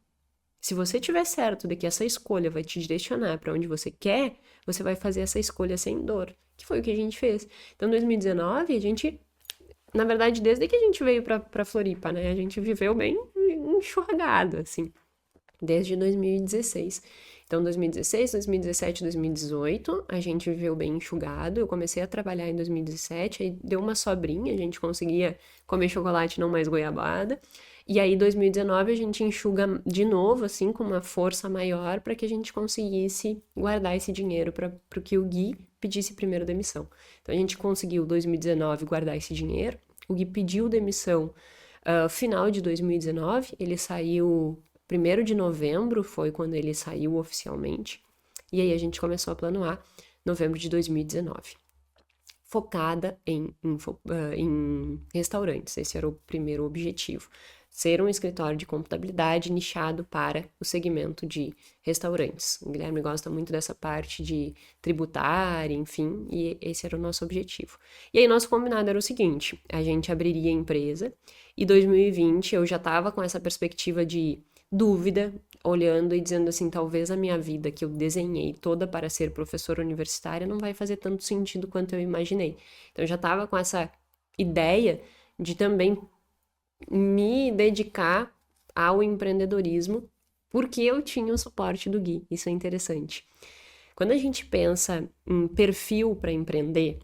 Se você tiver certo de que essa escolha vai te direcionar para onde você quer, você vai fazer essa escolha sem dor, que foi o que a gente fez. Então, em 2019, a gente, na verdade, desde que a gente veio para Floripa, né, a gente viveu bem enxurragado, assim, desde 2016. Então, 2016, 2017, 2018, a gente viveu bem enxugado. Eu comecei a trabalhar em 2017, aí deu uma sobrinha, a gente conseguia comer chocolate, não mais goiabada. E aí, 2019, a gente enxuga de novo, assim, com uma força maior, para que a gente conseguisse guardar esse dinheiro para que o Gui pedisse primeiro demissão. Então, a gente conseguiu, 2019, guardar esse dinheiro. O Gui pediu demissão final de 2019, ele saiu 1º de novembro, foi quando ele saiu oficialmente. E aí, a gente começou a Plano A, novembro de 2019. Focada em restaurantes, esse era o primeiro objetivo. Ser um escritório de contabilidade nichado para o segmento de restaurantes. O Guilherme gosta muito dessa parte de tributária, enfim, e esse era o nosso objetivo. E aí, nosso combinado era o seguinte, a gente abriria a empresa, e 2020 eu já estava com essa perspectiva de dúvida, olhando e dizendo assim, talvez a minha vida que eu desenhei toda para ser professora universitária não vai fazer tanto sentido quanto eu imaginei. Então, eu já estava com essa ideia de também me dedicar ao empreendedorismo, porque eu tinha o suporte do Gui. Isso é interessante. Quando a gente pensa em perfil para empreender,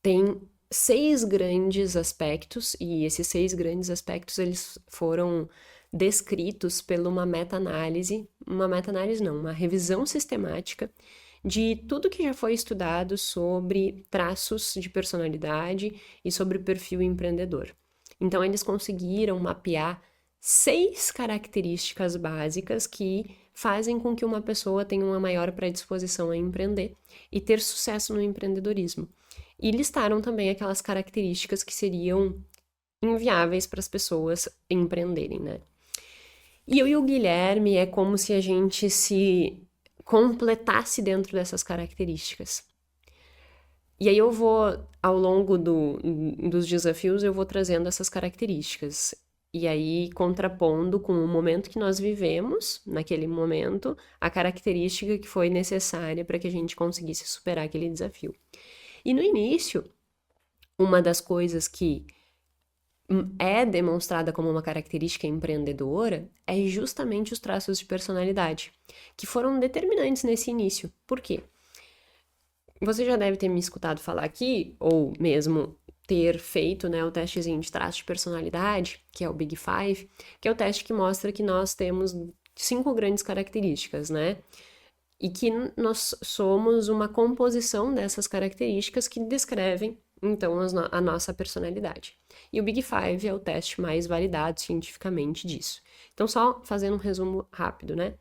tem 6 grandes aspectos, e esses 6 grandes aspectos eles foram descritos por uma meta-análise não, uma revisão sistemática de tudo que já foi estudado sobre traços de personalidade e sobre perfil empreendedor. Então, eles conseguiram mapear 6 características básicas que fazem com que uma pessoa tenha uma maior predisposição a empreender e ter sucesso no empreendedorismo. E listaram também aquelas características que seriam inviáveis para as pessoas empreenderem, né? E eu e o Guilherme é como se a gente se completasse dentro dessas características. E aí eu vou, ao longo dos desafios, eu vou trazendo essas características. E aí, contrapondo com o momento que nós vivemos, naquele momento, a característica que foi necessária para que a gente conseguisse superar aquele desafio. E no início, uma das coisas que é demonstrada como uma característica empreendedora é justamente os traços de personalidade, que foram determinantes nesse início. Por quê? Você já deve ter me escutado falar aqui, ou mesmo ter feito, né, o testezinho de traços de personalidade, que é o Big Five, que é o teste que mostra que nós temos 5 grandes características, né? E que nós somos uma composição dessas características que descrevem, então, a nossa personalidade. E o Big Five é o teste mais validado cientificamente disso. Então, só fazendo um resumo rápido, né?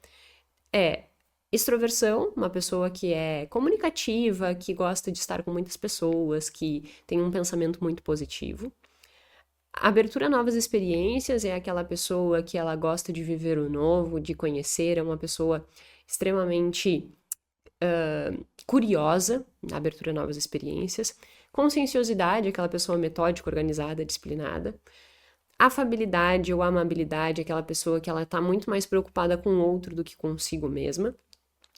É extroversão, uma pessoa que é comunicativa, que gosta de estar com muitas pessoas, que tem um pensamento muito positivo. Abertura a novas experiências é aquela pessoa que ela gosta de viver o novo, de conhecer, é uma pessoa extremamente curiosa, na abertura a novas experiências. Conscienciosidade, aquela pessoa metódica, organizada, disciplinada. Afabilidade ou amabilidade, aquela pessoa que ela está muito mais preocupada com o outro do que consigo mesma,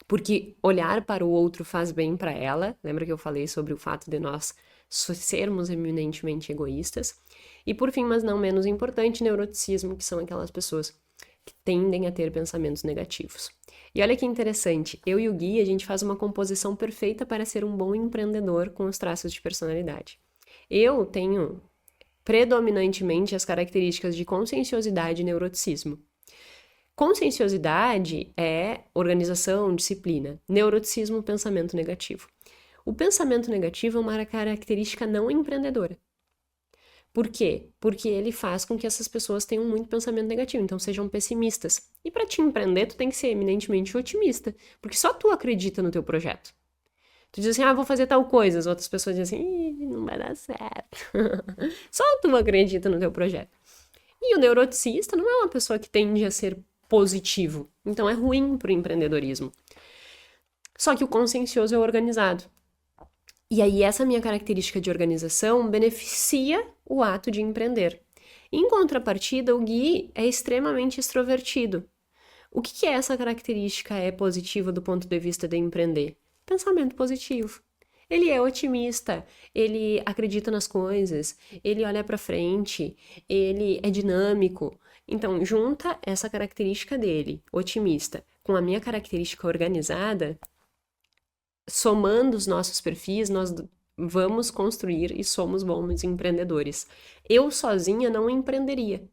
porque olhar para o outro faz bem para ela. Lembra que eu falei sobre o fato de nós sermos eminentemente egoístas? E por fim, mas não menos importante, neuroticismo, que são aquelas pessoas que tendem a ter pensamentos negativos. E olha que interessante, eu e o Gui, a gente faz uma composição perfeita para ser um bom empreendedor com os traços de personalidade. Eu tenho predominantemente as características de conscienciosidade e neuroticismo. Conscienciosidade é organização, disciplina. Neuroticismo, pensamento negativo. O pensamento negativo é uma característica não empreendedora. Por quê? Porque ele faz com que essas pessoas tenham muito pensamento negativo, então sejam pessimistas. E para te empreender, tu tem que ser eminentemente otimista, porque só tu acredita no teu projeto. Tu diz assim, vou fazer tal coisa, as outras pessoas dizem assim, não vai dar certo. Só tu acredita no teu projeto. E o neuroticista não é uma pessoa que tende a ser positivo, então é ruim pro empreendedorismo. Só que o consciencioso é organizado. E aí essa minha característica de organização beneficia o ato de empreender. Em contrapartida, o Gui é extremamente extrovertido. O que é essa característica positiva do ponto de vista de empreender? Pensamento positivo. Ele é otimista, ele acredita nas coisas, ele olha para frente, ele é dinâmico. Então, junta essa característica dele, otimista, com a minha característica organizada, somando os nossos perfis, nós vamos construir e somos bons empreendedores. Eu sozinha não empreenderia.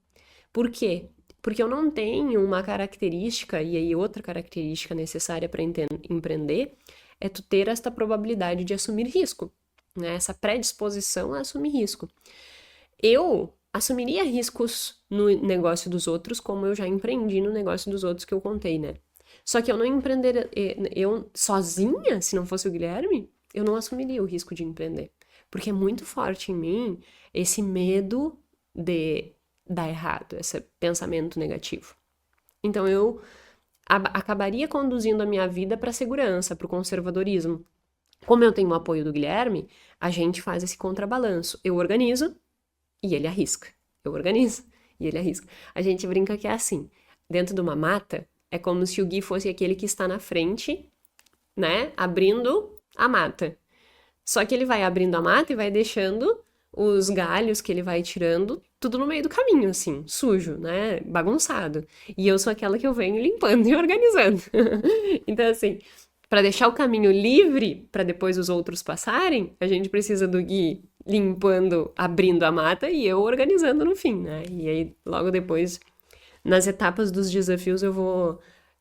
Por quê? Porque eu não tenho uma característica, e aí outra característica necessária para empreender, é tu ter esta probabilidade de assumir risco, né? Essa predisposição a assumir risco. Eu assumiria riscos no negócio dos outros, como eu já empreendi no negócio dos outros que eu contei, né? Só que eu não empreenderia, eu sozinha, se não fosse o Guilherme, eu não assumiria o risco de empreender. Porque é muito forte em mim esse medo de dar errado, esse pensamento negativo. Então eu acabaria conduzindo a minha vida para a segurança, para o conservadorismo. Como eu tenho o apoio do Guilherme, a gente faz esse contrabalanço. Eu organizo e ele arrisca. Eu organizo e ele arrisca. A gente brinca que é assim, dentro de uma mata, é como se o Gui fosse aquele que está na frente, né, abrindo a mata. Só que ele vai abrindo a mata e vai deixando os galhos que ele vai tirando, tudo no meio do caminho, assim, sujo, né? Bagunçado. E eu sou aquela que eu venho limpando e organizando. Então, assim, para deixar o caminho livre para depois os outros passarem, a gente precisa do Gui limpando, abrindo a mata e eu organizando no fim, né? E aí, logo depois, nas etapas dos desafios, eu vou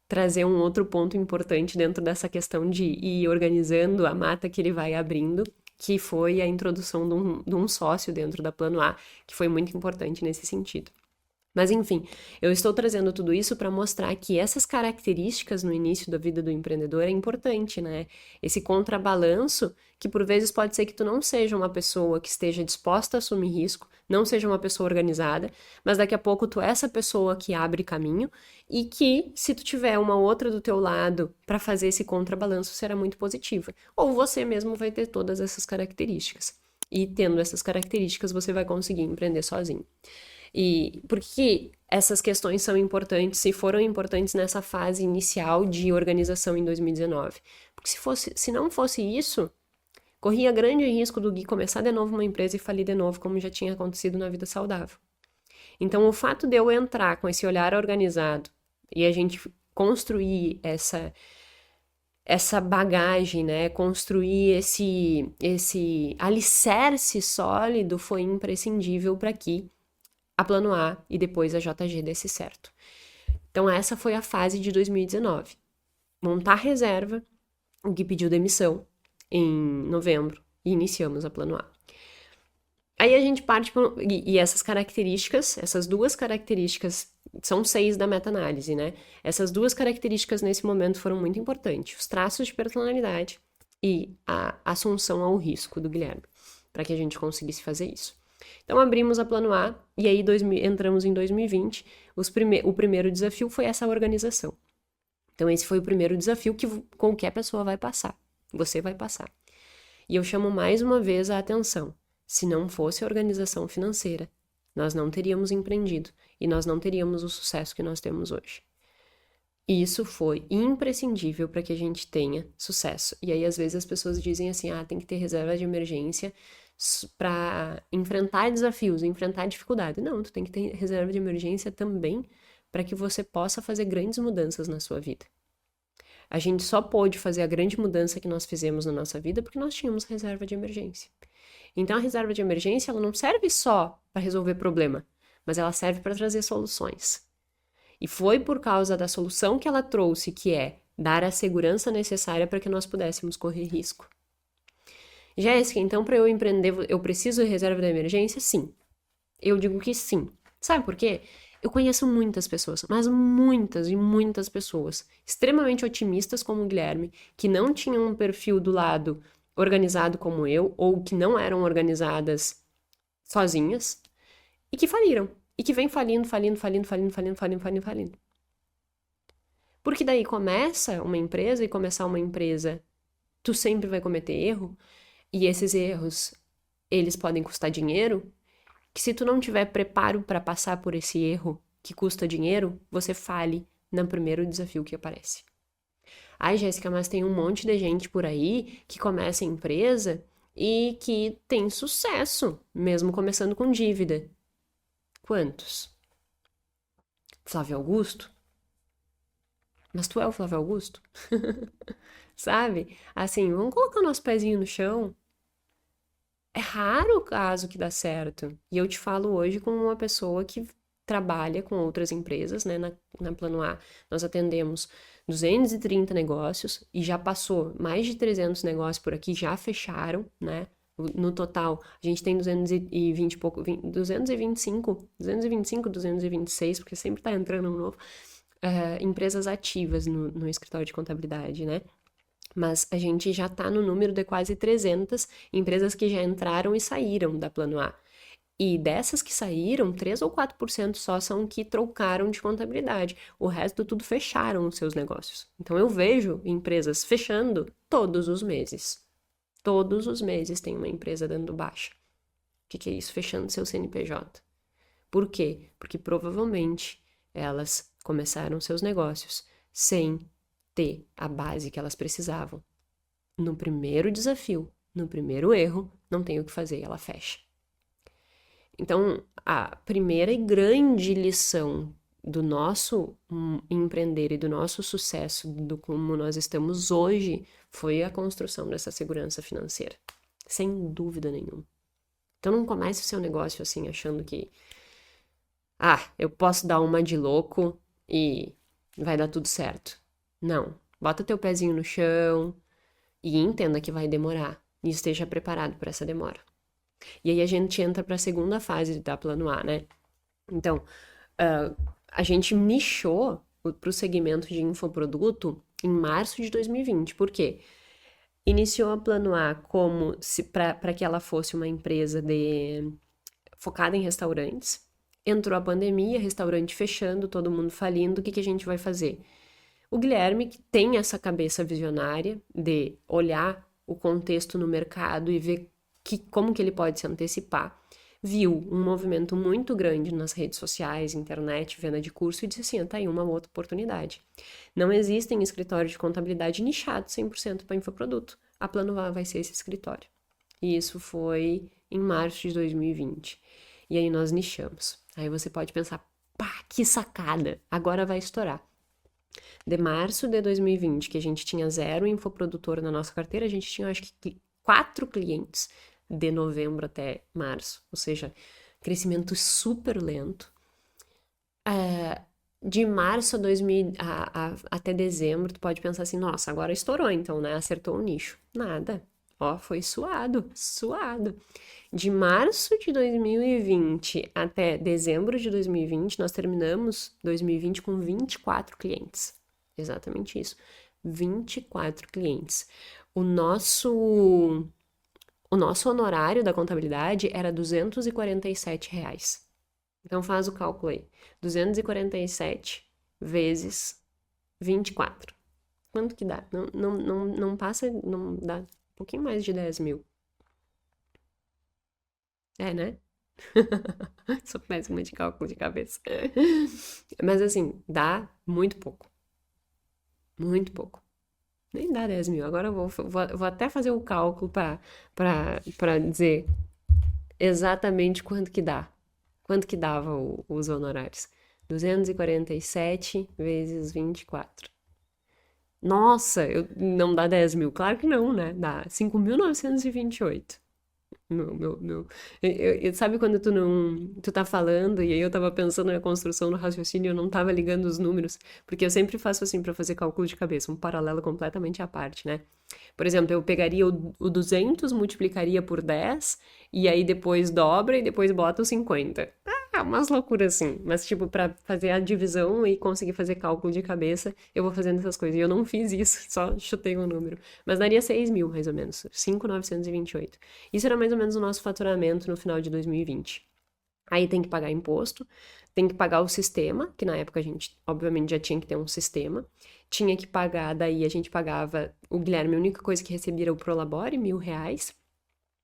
trazer um outro ponto importante dentro dessa questão de ir organizando a mata que ele vai abrindo, que foi a introdução de um sócio dentro da Plano A, que foi muito importante nesse sentido. Mas enfim, eu estou trazendo tudo isso para mostrar que essas características no início da vida do empreendedor é importante, né? Esse contrabalanço, que por vezes pode ser que tu não seja uma pessoa que esteja disposta a assumir risco, não seja uma pessoa organizada, mas daqui a pouco tu é essa pessoa que abre caminho e que, se tu tiver uma outra do teu lado para fazer esse contrabalanço, será muito positiva. Ou você mesmo vai ter todas essas características. E tendo essas características, você vai conseguir empreender sozinho. E por que essas questões são importantes e foram importantes nessa fase inicial de organização em 2019? Porque se não fosse isso, corria grande risco do Gui começar de novo uma empresa e falir de novo, como já tinha acontecido na vida saudável. Então, o fato de eu entrar com esse olhar organizado e a gente construir essa bagagem, né, construir esse alicerce sólido foi imprescindível para que a Plano A e depois a JG desse certo. Então, essa foi a fase de 2019. Montar reserva, o Gui pediu demissão em novembro e iniciamos a Plano A. Aí a gente parte e essas características, essas duas características, são 6 da meta-análise, né? Essas duas características nesse momento foram muito importantes. Os traços de personalidade e a assunção ao risco do Guilherme, para que a gente conseguisse fazer isso. Então abrimos a Plano A e aí entramos em 2020. O primeiro desafio foi essa organização. Então esse foi o primeiro desafio que qualquer pessoa vai passar. Você vai passar. E eu chamo mais uma vez a atenção. Se não fosse a organização financeira, nós não teríamos empreendido e nós não teríamos o sucesso que nós temos hoje. Isso foi imprescindível para que a gente tenha sucesso. E aí, às vezes, as pessoas dizem assim: tem que ter reserva de emergência para enfrentar desafios, enfrentar dificuldade. Não, tu tem que ter reserva de emergência também para que você possa fazer grandes mudanças na sua vida. A gente só pôde fazer a grande mudança que nós fizemos na nossa vida porque nós tínhamos reserva de emergência. Então, a reserva de emergência, ela não serve só para resolver problema, mas ela serve para trazer soluções. E foi por causa da solução que ela trouxe, que é dar a segurança necessária para que nós pudéssemos correr risco. Jéssica, então para eu empreender, eu preciso de reserva de emergência? Sim. Eu digo que sim. Sabe por quê? Eu conheço muitas pessoas, mas muitas e muitas pessoas, extremamente otimistas como o Guilherme, que não tinham um perfil do lado organizado como eu, ou que não eram organizadas sozinhas, e que faliram. E que vem falindo. Porque daí começa uma empresa, e começar uma empresa, tu sempre vai cometer erro, e esses erros, eles podem custar dinheiro, que se tu não tiver preparo para passar por esse erro que custa dinheiro, você fale no primeiro desafio que aparece. Ai, Jéssica, mas tem um monte de gente por aí que começa empresa e que tem sucesso, mesmo começando com dívida. Quantos? Flávio Augusto? Mas tu é o Flávio Augusto? Sabe? Assim, vamos colocar o nosso pezinho no chão. É raro o caso que dá certo. E eu te falo hoje como uma pessoa que trabalha com outras empresas, né? Na Plano A, nós atendemos 230 negócios e já passou mais de 300 negócios por aqui, já fecharam, né? No total, a gente tem 220 e pouco, 225, 226, porque sempre tá entrando um novo, empresas ativas no escritório de contabilidade, né? Mas a gente já tá no número de quase 300 empresas que já entraram e saíram da Plano A. E dessas que saíram, 3 ou 4% só são que trocaram de contabilidade. O resto tudo fecharam os seus negócios. Então eu vejo empresas fechando todos os meses. Todos os meses tem uma empresa dando baixa. O que é isso? Fechando seu CNPJ. Por quê? Porque provavelmente elas começaram seus negócios sem ter a base que elas precisavam. No primeiro desafio, no primeiro erro, não tem o que fazer, ela fecha. Então, a primeira e grande lição do nosso empreender e do nosso sucesso, do como nós estamos hoje, foi a construção dessa segurança financeira. Sem dúvida nenhuma. Então, não comece o seu negócio assim, achando que eu posso dar uma de louco e vai dar tudo certo. Não. Bota teu pezinho no chão e entenda que vai demorar. E esteja preparado para essa demora. E aí a gente entra para a segunda fase da Plano A, né? Então, a gente nichou para o segmento de infoproduto em março de 2020. Por quê? Iniciou a Plano A como para que ela fosse uma empresa focada em restaurantes. Entrou a pandemia, restaurante fechando, todo mundo falindo. O que a gente vai fazer? O Guilherme, que tem essa cabeça visionária de olhar o contexto no mercado e ver como que ele pode se antecipar, viu um movimento muito grande nas redes sociais, internet, venda de curso e disse assim, tá aí uma outra oportunidade. Não existem escritórios de contabilidade nichados 100% para infoproduto. A Plano vai ser esse escritório. E isso foi em março de 2020. E aí nós nichamos. Aí você pode pensar, pá, que sacada, agora vai estourar. De março de 2020, que a gente tinha 0 infoprodutor na nossa carteira, a gente tinha acho que 4 clientes de novembro até março. Ou seja, crescimento super lento. De março a 2000, até dezembro, tu pode pensar assim, nossa, agora estourou então, né? Acertou o nicho. Nada. Ó, foi suado, suado. De março de 2020 até dezembro de 2020, nós terminamos 2020 com 24 clientes. Exatamente isso. 24 clientes. O nosso, o nosso honorário da contabilidade era R$ 247. Então faz o cálculo aí. 247 vezes 24. Quanto que dá? Não passa, não dá um pouquinho mais de 10 mil. É, né? Sou péssima de cálculo de cabeça. Mas assim, dá muito pouco. Muito pouco. Nem dá 10 mil. Agora eu vou até fazer o cálculo para dizer exatamente quanto que dá. Quanto que dava os honorários? 247 vezes 24. Nossa, não dá 10 mil? Claro que não, né? Dá 5.928. Sabe quando tu tá falando e aí eu tava pensando na construção do raciocínio e eu não tava ligando os números, porque eu sempre faço assim pra fazer cálculo de cabeça, um paralelo completamente à parte, né? Por exemplo, eu pegaria o 200, multiplicaria por 10 e aí depois dobra e depois bota o 50. Umas loucuras assim, mas tipo, pra fazer a divisão e conseguir fazer cálculo de cabeça, eu vou fazendo essas coisas. E eu não fiz isso, só chutei um número. Mas daria 6 mil, mais ou menos, 5.928. Isso era mais ou menos o nosso faturamento no final de 2020. Aí tem que pagar imposto, tem que pagar o sistema, que na época a gente, obviamente, já tinha que ter um sistema. Tinha que pagar, daí a gente pagava, o Guilherme, a única coisa que recebia era o Prolabore, R$ 1.000,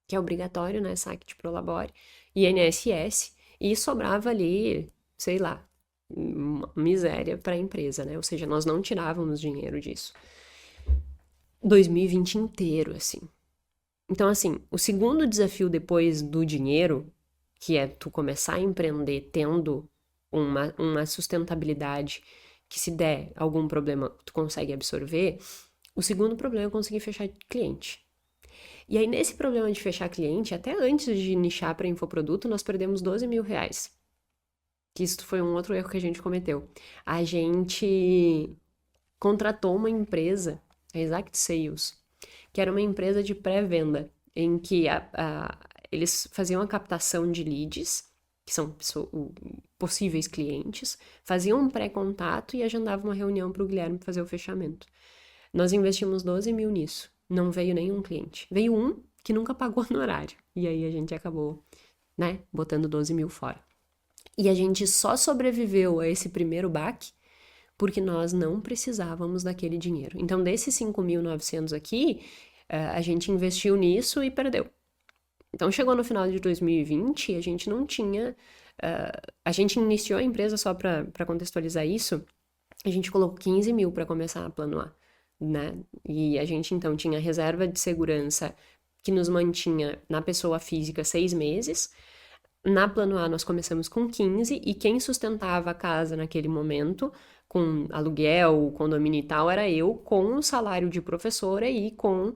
que é obrigatório, né, saque de Prolabore, INSS, e sobrava ali, sei lá, miséria para a empresa, né? Ou seja, nós não tirávamos dinheiro disso. 2020 inteiro, assim. Então, assim, o segundo desafio depois do dinheiro, que é tu começar a empreender tendo uma sustentabilidade que se der algum problema, tu consegue absorver, o segundo problema é conseguir fechar cliente. E aí, nesse problema de fechar cliente, até antes de nichar para infoproduto, nós perdemos R$ 12.000. Que isso foi um outro erro que a gente cometeu. A gente contratou uma empresa, a Exact Sales, que era uma empresa de pré-venda, em que eles faziam a captação de leads, que são possíveis clientes, faziam um pré-contato e agendavam uma reunião para o Guilherme fazer o fechamento. Nós investimos 12 mil nisso. Não veio nenhum cliente. Veio um que nunca pagou honorário. E aí a gente acabou, né, botando 12 mil fora. E a gente só sobreviveu a esse primeiro baque porque nós não precisávamos daquele dinheiro. Então, desses 5.900 aqui, a gente investiu nisso e perdeu. Então, chegou no final de 2020, a gente não tinha... a gente iniciou a empresa, só para contextualizar isso, a gente colocou 15 mil para começar a planear, né? E a gente, então, tinha reserva de segurança que nos mantinha na pessoa física 6 meses. Na Plano A, nós começamos com 15 e quem sustentava a casa naquele momento, com aluguel, condomínio e tal, era eu, com o salário de professora e com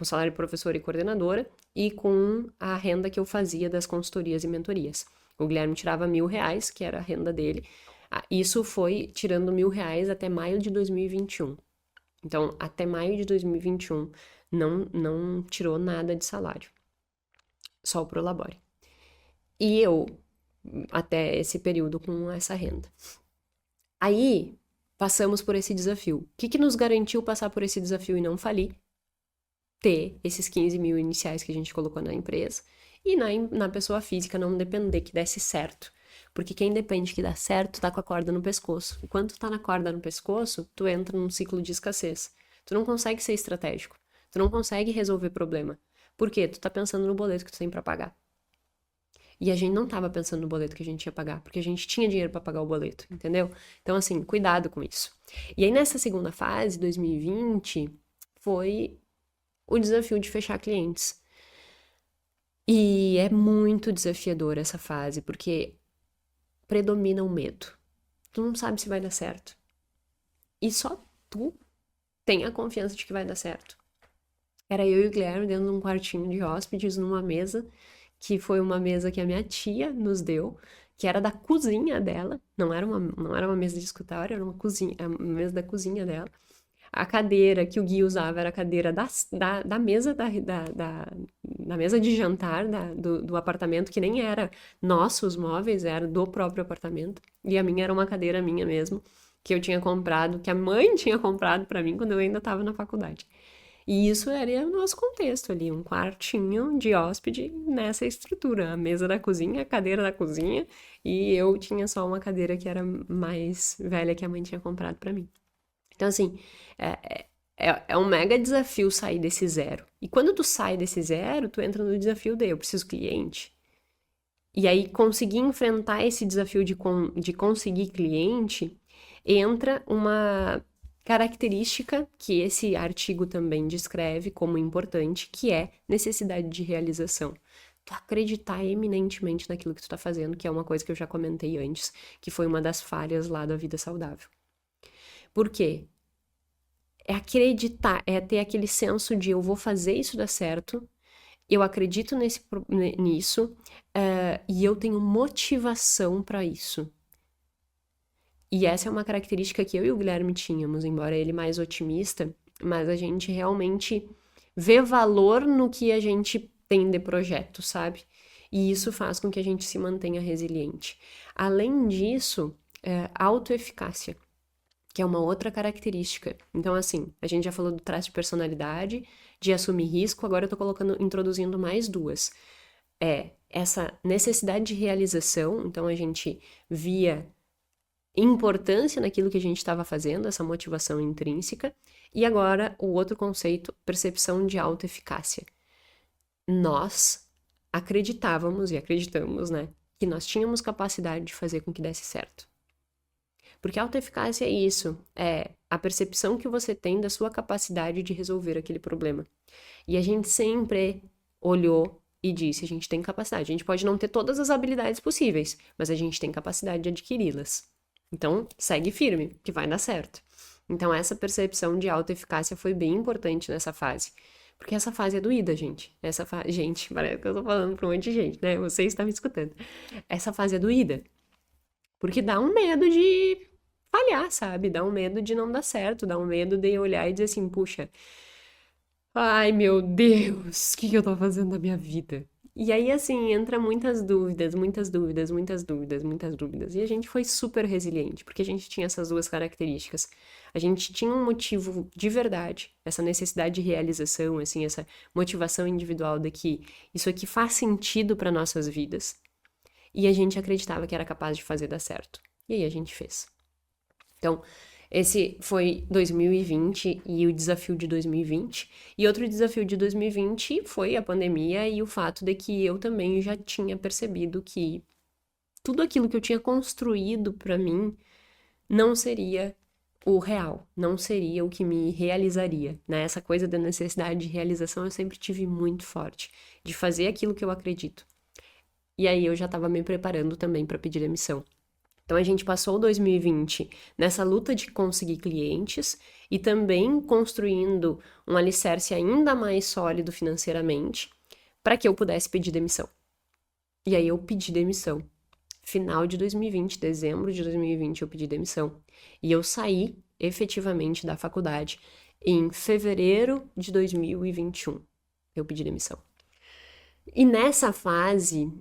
salário de professora e coordenadora e com a renda que eu fazia das consultorias e mentorias. O Guilherme tirava R$ 1.000, que era a renda dele. Isso foi tirando R$ 1.000 até maio de 2021. Então, até maio de 2021, não tirou nada de salário. Só o Prolabore. E eu, até esse período, com essa renda. Aí, passamos por esse desafio. O que nos garantiu passar por esse desafio e não falir? Ter esses 15 mil iniciais que a gente colocou na empresa e na pessoa física não depender que desse certo. Porque quem depende que dá certo tá com a corda no pescoço. Enquanto tu tá na corda no pescoço, tu entra num ciclo de escassez. Tu não consegue ser estratégico. Tu não consegue resolver problema. Por quê? Tu tá pensando no boleto que tu tem pra pagar. E a gente não tava pensando no boleto que a gente ia pagar, porque a gente tinha dinheiro para pagar o boleto, entendeu? Então, assim, cuidado com isso. E aí, nessa segunda fase, 2020, foi o desafio de fechar clientes. E é muito desafiador essa fase, porque predomina o medo. Tu não sabe se vai dar certo. E só tu tem a confiança de que vai dar certo. Era eu e o Guilherme dentro de um quartinho de hóspedes, numa mesa, que foi uma mesa que a minha tia nos deu, que era da cozinha dela, não era uma mesa de escritório, era uma cozinha, a mesa da cozinha dela. A cadeira que o Gui usava era a cadeira da mesa da mesa de jantar do apartamento, que nem era nosso, os móveis, era do próprio apartamento. E a minha era uma cadeira minha mesmo, que eu tinha comprado, que a mãe tinha comprado para mim quando eu ainda estava na faculdade. E isso era o nosso contexto ali, um quartinho de hóspede nessa estrutura. A mesa da cozinha, a cadeira da cozinha, e eu tinha só uma cadeira que era mais velha que a mãe tinha comprado para mim. Então, assim, é um mega desafio sair desse zero. E quando tu sai desse zero, tu entra no desafio de eu preciso cliente. E aí, conseguir enfrentar esse desafio de conseguir cliente, entra uma característica que esse artigo também descreve como importante, que é necessidade de realização. Tu acreditar eminentemente naquilo que tu tá fazendo, que é uma coisa que eu já comentei antes, que foi uma das falhas lá da vida saudável. Por quê? É acreditar, é ter aquele senso de eu vou fazer isso dar certo, eu acredito nisso, e eu tenho motivação para isso. E essa é uma característica que eu e o Guilherme tínhamos, embora ele mais otimista, mas a gente realmente vê valor no que a gente tem de projeto, sabe? E isso faz com que a gente se mantenha resiliente. Além disso, autoeficácia, que é uma outra característica. Então, assim, a gente já falou do traço de personalidade, de assumir risco, agora eu tô introduzindo mais duas. É essa necessidade de realização, então a gente via importância naquilo que a gente estava fazendo, essa motivação intrínseca, e agora o outro conceito, percepção de autoeficácia. Nós acreditávamos e acreditamos, né, que nós tínhamos capacidade de fazer com que desse certo. Porque a autoeficácia é isso, é a percepção que você tem da sua capacidade de resolver aquele problema. E a gente sempre olhou e disse, a gente tem capacidade. A gente pode não ter todas as habilidades possíveis, mas a gente tem capacidade de adquiri-las. Então, segue firme, que vai dar certo. Então, essa percepção de autoeficácia foi bem importante nessa fase. Porque essa fase é doída, gente. Gente, parece que eu tô falando pra um monte de gente, né? Você está me escutando. Essa fase é doída. Porque dá um medo de falhar, sabe? Dá um medo de não dar certo, dá um medo de olhar e dizer assim, puxa, ai meu Deus, o que eu tô fazendo da minha vida? E aí, assim, entra muitas dúvidas, muitas dúvidas, muitas dúvidas, muitas dúvidas. E a gente foi super resiliente, porque a gente tinha essas duas características. A gente tinha um motivo de verdade, essa necessidade de realização, assim, essa motivação individual de que isso aqui faz sentido para nossas vidas. E a gente acreditava que era capaz de fazer dar certo. E aí a gente fez. Então, esse foi 2020 e o desafio de 2020. E outro desafio de 2020 foi a pandemia e o fato de que eu também já tinha percebido que tudo aquilo que eu tinha construído para mim não seria o real, não seria o que me realizaria, né? Essa coisa da necessidade de realização eu sempre tive muito forte, de fazer aquilo que eu acredito. E aí eu já estava me preparando também para pedir demissão. Então a gente passou 2020 nessa luta de conseguir clientes e também construindo um alicerce ainda mais sólido financeiramente para que eu pudesse pedir demissão. E aí eu pedi demissão. Final de 2020, dezembro de 2020, eu pedi demissão. E eu saí efetivamente da faculdade em fevereiro de 2021. Eu pedi demissão. E nessa fase,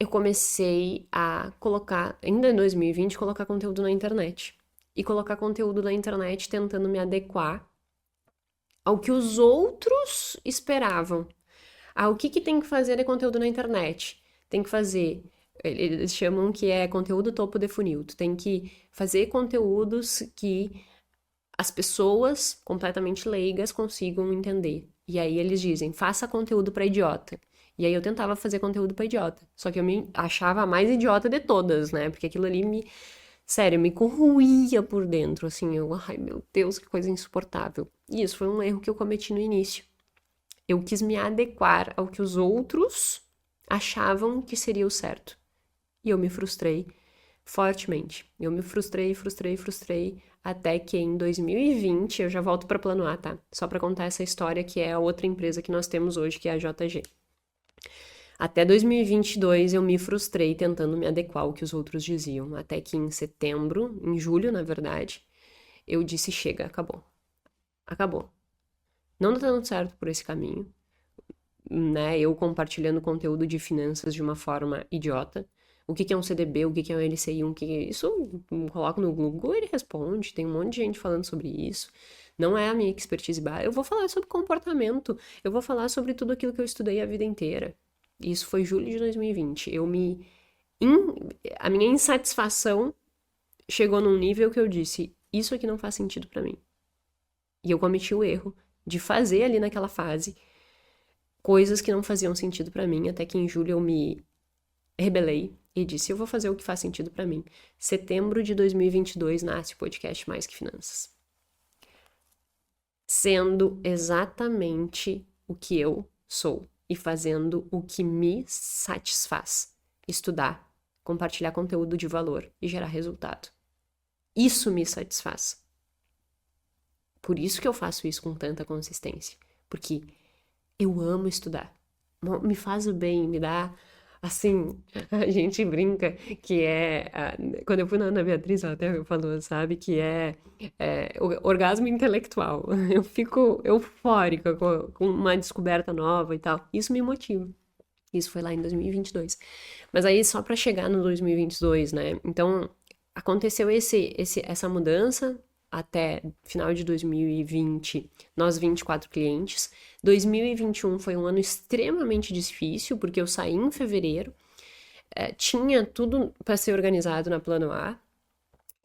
eu comecei a colocar, ainda em 2020, colocar conteúdo na internet. E colocar conteúdo na internet tentando me adequar ao que os outros esperavam. O que tem que fazer de conteúdo na internet? Tem que fazer, eles chamam que é conteúdo topo de funil. Tu tem que fazer conteúdos que as pessoas completamente leigas consigam entender. E aí eles dizem, faça conteúdo para idiota. E aí eu tentava fazer conteúdo pra idiota. Só que eu me achava a mais idiota de todas, né? Porque aquilo ali sério, me corroía por dentro, assim, ai meu Deus, que coisa insuportável. E isso foi um erro que eu cometi no início. Eu quis me adequar ao que os outros achavam que seria o certo. E eu me frustrei fortemente. Eu me frustrei, até que em 2020, eu já volto para Plano A, tá? Só para contar essa história que é a outra empresa que nós temos hoje, que é a JG. Até 2022 eu me frustrei tentando me adequar ao que os outros diziam, até que em setembro, em julho, na verdade, eu disse chega, acabou. Acabou. Não tá dando certo por esse caminho, né? Eu compartilhando conteúdo de finanças de uma forma idiota. O que é um CDB, o que é um LCI, isso eu coloco no Google, ele responde, tem um monte de gente falando sobre isso. Não é a minha expertise básica. Eu vou falar sobre comportamento, eu vou falar sobre tudo aquilo que eu estudei a vida inteira. Isso foi julho de 2020. A minha insatisfação chegou num nível que eu disse, isso aqui não faz sentido pra mim. E eu cometi o erro de fazer ali naquela fase coisas que não faziam sentido pra mim, até que em julho eu me rebelei e disse, eu vou fazer o que faz sentido pra mim. Setembro de 2022 nasce o podcast Mais Que Finanças. Sendo exatamente o que eu sou e fazendo o que me satisfaz. Estudar, compartilhar conteúdo de valor e gerar resultado. Isso me satisfaz. Por isso que eu faço isso com tanta consistência. Porque eu amo estudar. Me faz o bem, me dá... Assim, a gente brinca que quando eu fui na Ana Beatriz, ela até falou, sabe? Que orgasmo intelectual. Eu fico eufórica com uma descoberta nova e tal. Isso me motiva. Isso foi lá em 2022. Mas aí, só para chegar no 2022, né? Então, aconteceu essa mudança até final de 2020, nós 24 clientes. 2021 foi um ano extremamente difícil, porque eu saí em fevereiro, tinha tudo para ser organizado na Plano A,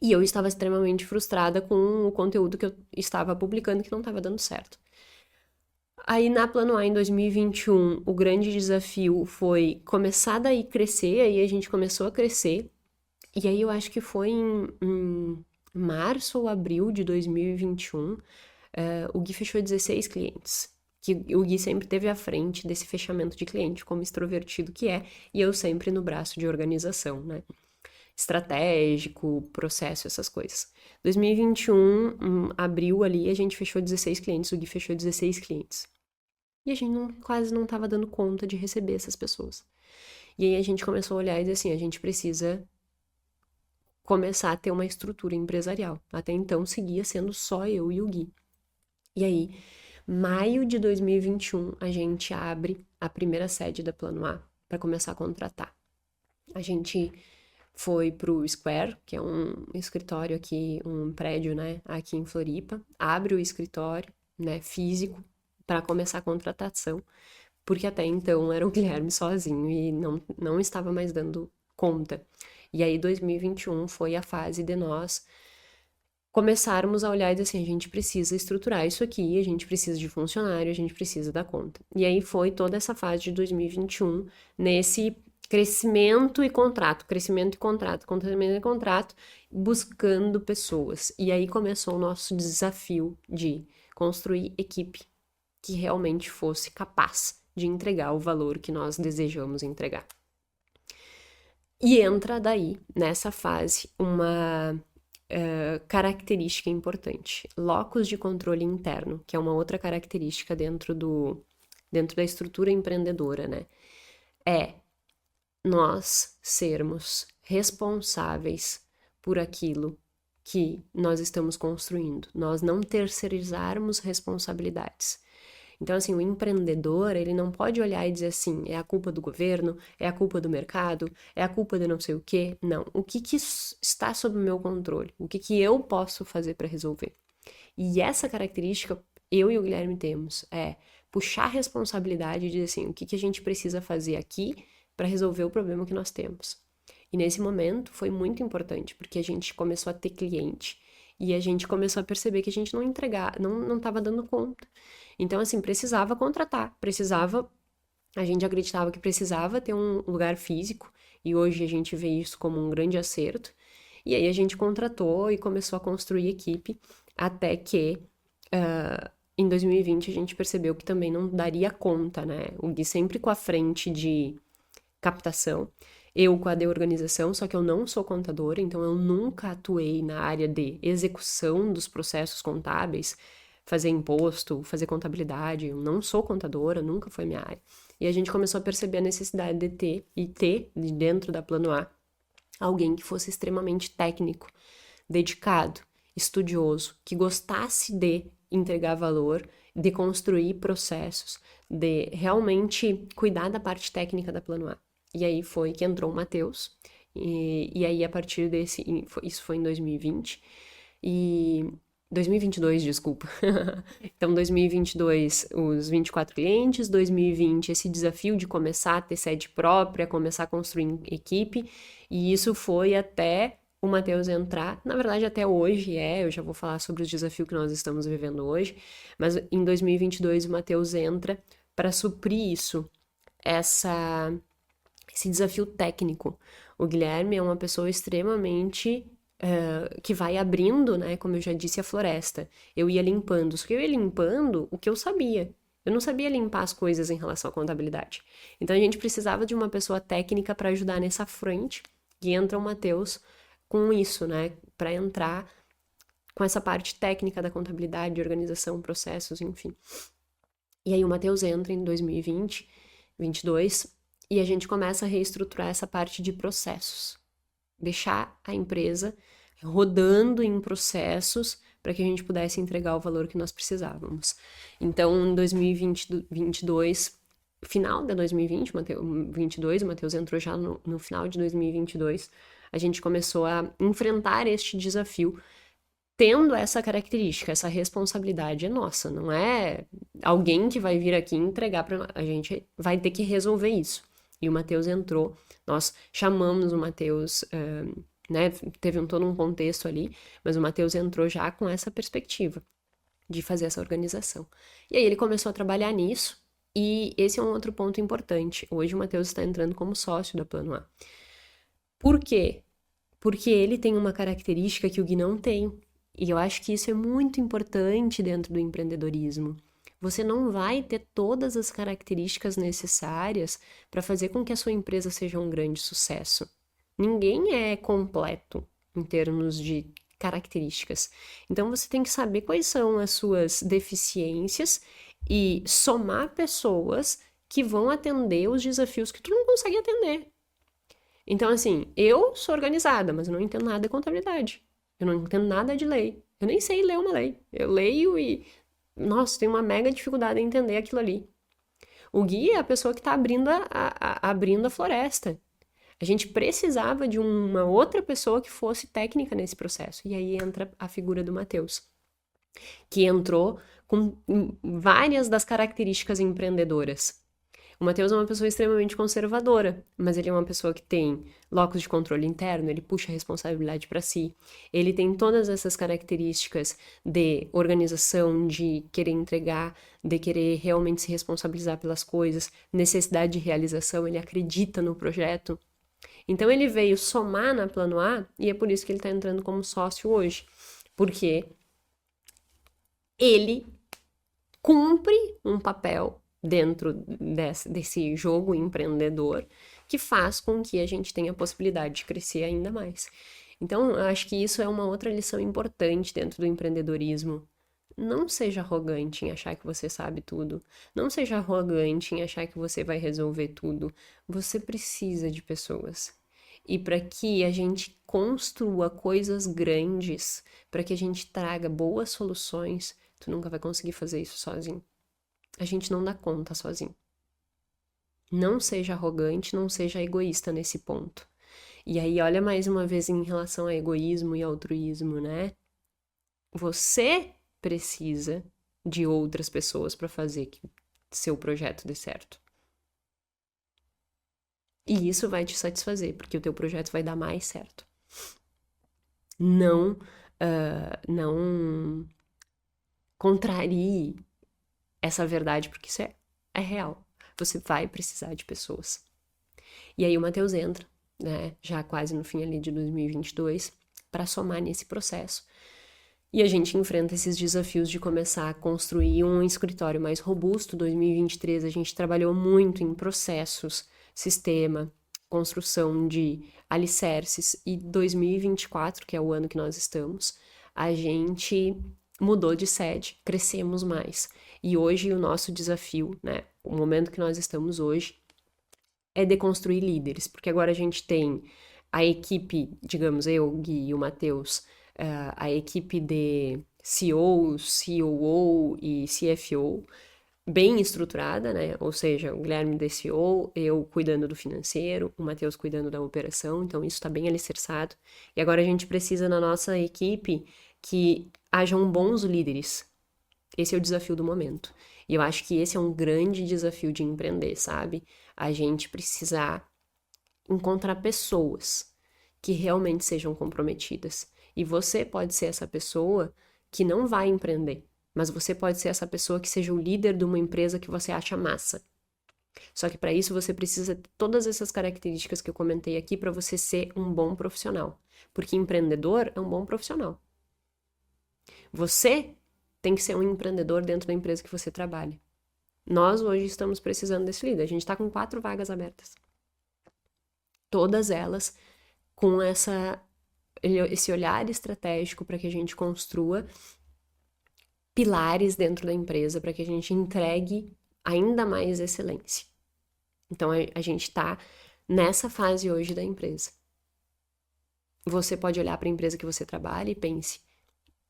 e eu estava extremamente frustrada com o conteúdo que eu estava publicando que não estava dando certo. Aí na Plano A em 2021, o grande desafio foi começar daí crescer, aí a gente começou a crescer, e aí eu acho que foi em março ou abril de 2021, o Gui fechou 16 clientes. Que o Gui sempre teve à frente desse fechamento de cliente, como extrovertido que é, e eu sempre no braço de organização, né? Estratégico, processo, essas coisas. 2021, abril ali, a gente fechou 16 clientes, o Gui fechou 16 clientes. E a gente quase não estava dando conta de receber essas pessoas. E aí a gente começou a olhar e dizer assim, a gente precisa começar a ter uma estrutura empresarial. Até então seguia sendo só eu e o Gui. E aí, maio de 2021, a gente abre a primeira sede da Plano A para começar a contratar. A gente foi pro Square, que é um escritório aqui, um prédio, né, aqui em Floripa, abre o escritório, né, físico, para começar a contratação, porque até então era o Guilherme sozinho e não estava mais dando conta. E aí 2021 foi a fase de nós começarmos a olhar e dizer assim, a gente precisa estruturar isso aqui, a gente precisa de funcionário, a gente precisa dar conta. E aí foi toda essa fase de 2021 nesse crescimento e contrato, buscando pessoas. E aí começou o nosso desafio de construir equipe que realmente fosse capaz de entregar o valor que nós desejamos entregar. E entra daí, nessa fase, uma característica importante. Locus de controle interno, que é uma outra característica dentro da estrutura empreendedora, né? É nós sermos responsáveis por aquilo que nós estamos construindo. Nós não terceirizarmos responsabilidades. Então, assim, o empreendedor, ele não pode olhar e dizer assim, é a culpa do governo, é a culpa do mercado, é a culpa de não sei o quê. Não. O que está sob o meu controle? O que eu posso fazer para resolver? E essa característica, eu e o Guilherme temos, é puxar a responsabilidade e dizer assim, o que a gente precisa fazer aqui para resolver o problema que nós temos. E nesse momento foi muito importante, porque a gente começou a ter cliente e a gente começou a perceber que a gente não estava dando conta. Então, assim, precisava contratar, precisava A gente acreditava que precisava ter um lugar físico e hoje a gente vê isso como um grande acerto. E aí a gente contratou e começou a construir equipe até que em 2020 a gente percebeu que também não daria conta, né? O Gui sempre com a frente de captação, eu com a de organização, só que eu não sou contadora, então eu nunca atuei na área de execução dos processos contábeis, fazer imposto, fazer contabilidade, eu não sou contadora, nunca foi minha área. E a gente começou a perceber a necessidade de ter dentro da Plano A alguém que fosse extremamente técnico, dedicado, estudioso, que gostasse de entregar valor, de construir processos, de realmente cuidar da parte técnica da Plano A. E aí foi que entrou o Matheus, e aí a partir desse, isso foi em 2020, e 2022, desculpa. Então, 2022, os 24 clientes, 2020, esse desafio de começar a ter sede própria, começar a construir equipe, e isso foi até o Matheus entrar, na verdade até hoje eu já vou falar sobre os desafios que nós estamos vivendo hoje, mas em 2022 o Matheus entra para suprir isso, essa, esse desafio técnico. O Guilherme é uma pessoa extremamente que vai abrindo, né? Como eu já disse, a floresta. Eu ia limpando. Só que eu ia limpando o que eu sabia. Eu não sabia limpar as coisas em relação à contabilidade. Então a gente precisava de uma pessoa técnica para ajudar nessa frente. E entra o Matheus com isso, né? Para entrar com essa parte técnica da contabilidade, organização, processos, enfim. E aí o Matheus entra em 2020, 22, e a gente começa a reestruturar essa parte de processos. Deixar a empresa rodando em processos para que a gente pudesse entregar o valor que nós precisávamos. Então, em 2022, final de 2022, o Matheus entrou já no final de 2022, a gente começou a enfrentar este desafio tendo essa característica, essa responsabilidade é nossa, não é alguém que vai vir aqui entregar para a gente vai ter que resolver isso. E o Matheus entrou, nós chamamos o Matheus, né, teve todo um contexto ali, mas o Matheus entrou já com essa perspectiva de fazer essa organização. E aí ele começou a trabalhar nisso, e esse é um outro ponto importante. Hoje o Matheus está entrando como sócio da Plano A. Por quê? Porque ele tem uma característica que o Gui não tem. E eu acho que isso é muito importante dentro do empreendedorismo. Você não vai ter todas as características necessárias para fazer com que a sua empresa seja um grande sucesso. Ninguém é completo em termos de características. Então você tem que saber quais são as suas deficiências e somar pessoas que vão atender os desafios que tu não consegue atender. Então, assim, eu sou organizada, mas eu não entendo nada de contabilidade. Eu não entendo nada de lei. Eu nem sei ler uma lei. Eu leio e, nossa, tenho uma mega dificuldade em entender aquilo ali. O Gui é a pessoa que está abrindo a floresta. A gente precisava de uma outra pessoa que fosse técnica nesse processo. E aí entra a figura do Matheus, que entrou com várias das características empreendedoras. O Matheus é uma pessoa extremamente conservadora, mas ele é uma pessoa que tem locus de controle interno, ele puxa a responsabilidade para si, ele tem todas essas características de organização, de querer entregar, de querer realmente se responsabilizar pelas coisas, necessidade de realização, ele acredita no projeto. Então ele veio somar na Plano A e é por isso que ele está entrando como sócio hoje, porque ele cumpre um papel dentro desse jogo empreendedor que faz com que a gente tenha a possibilidade de crescer ainda mais. Então, eu acho que isso é uma outra lição importante dentro do empreendedorismo. Não seja arrogante em achar que você sabe tudo. Não seja arrogante em achar que você vai resolver tudo. Você precisa de pessoas. E para que a gente construa coisas grandes, para que a gente traga boas soluções, tu nunca vai conseguir fazer isso sozinho. A gente não dá conta sozinho. Não seja arrogante, não seja egoísta nesse ponto. E aí, olha mais uma vez em relação a egoísmo e altruísmo, né? Você precisa de outras pessoas para fazer que seu projeto dê certo. E isso vai te satisfazer, porque o teu projeto vai dar mais certo. Não, não contrarie essa verdade, porque isso é real. você vai precisar de pessoas. E aí o Matheus entra, né, já quase no fim ali de 2022, para somar nesse processo. E a gente enfrenta esses desafios de começar a construir um escritório mais robusto. 2023 a gente trabalhou muito em processos, sistema, construção de alicerces. E 2024, que é o ano que nós estamos, a gente mudou de sede, crescemos mais. E hoje o nosso desafio, né, o momento que nós estamos hoje, é deconstruir líderes, porque agora a gente tem a equipe, digamos, eu, Gui e o Matheus, a equipe de CEO, COO e CFO bem estruturada, né? Ou seja, o Guilherme de CEO, eu cuidando do financeiro, o Matheus cuidando da operação, então isso está bem alicerçado. E agora a gente precisa na nossa equipe que hajam bons líderes. Esse é o desafio do momento. E eu acho que esse é um grande desafio de empreender, sabe? A gente precisar encontrar pessoas que realmente sejam comprometidas. E você pode ser essa pessoa que não vai empreender, mas você pode ser essa pessoa que seja o líder de uma empresa que você acha massa. Só que para isso você precisa ter todas essas características que eu comentei aqui para você ser um bom profissional. Porque empreendedor é um bom profissional. Você tem que ser um empreendedor dentro da empresa que você trabalha. Nós hoje estamos precisando desse líder. A gente está com 4 vagas abertas. Todas elas com esse olhar estratégico para que a gente construa pilares dentro da empresa, para que a gente entregue ainda mais excelência. Então, a gente está nessa fase hoje da empresa. Você pode olhar para a empresa que você trabalha e pense,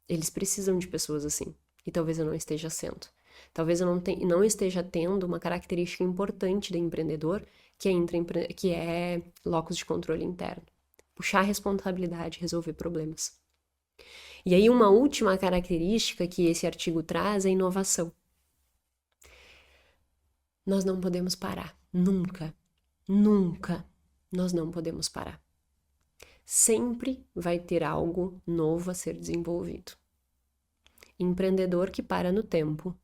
eles precisam de pessoas assim. E talvez eu não esteja sendo. Talvez eu não esteja tendo uma característica importante do empreendedor, que é locus de controle interno. Puxar a responsabilidade, resolver problemas. E aí uma última característica que esse artigo traz é a inovação. Nós não podemos parar. Nunca. Nunca. Nós não podemos parar. Sempre vai ter algo novo a ser desenvolvido. Empreendedor que para no tempo,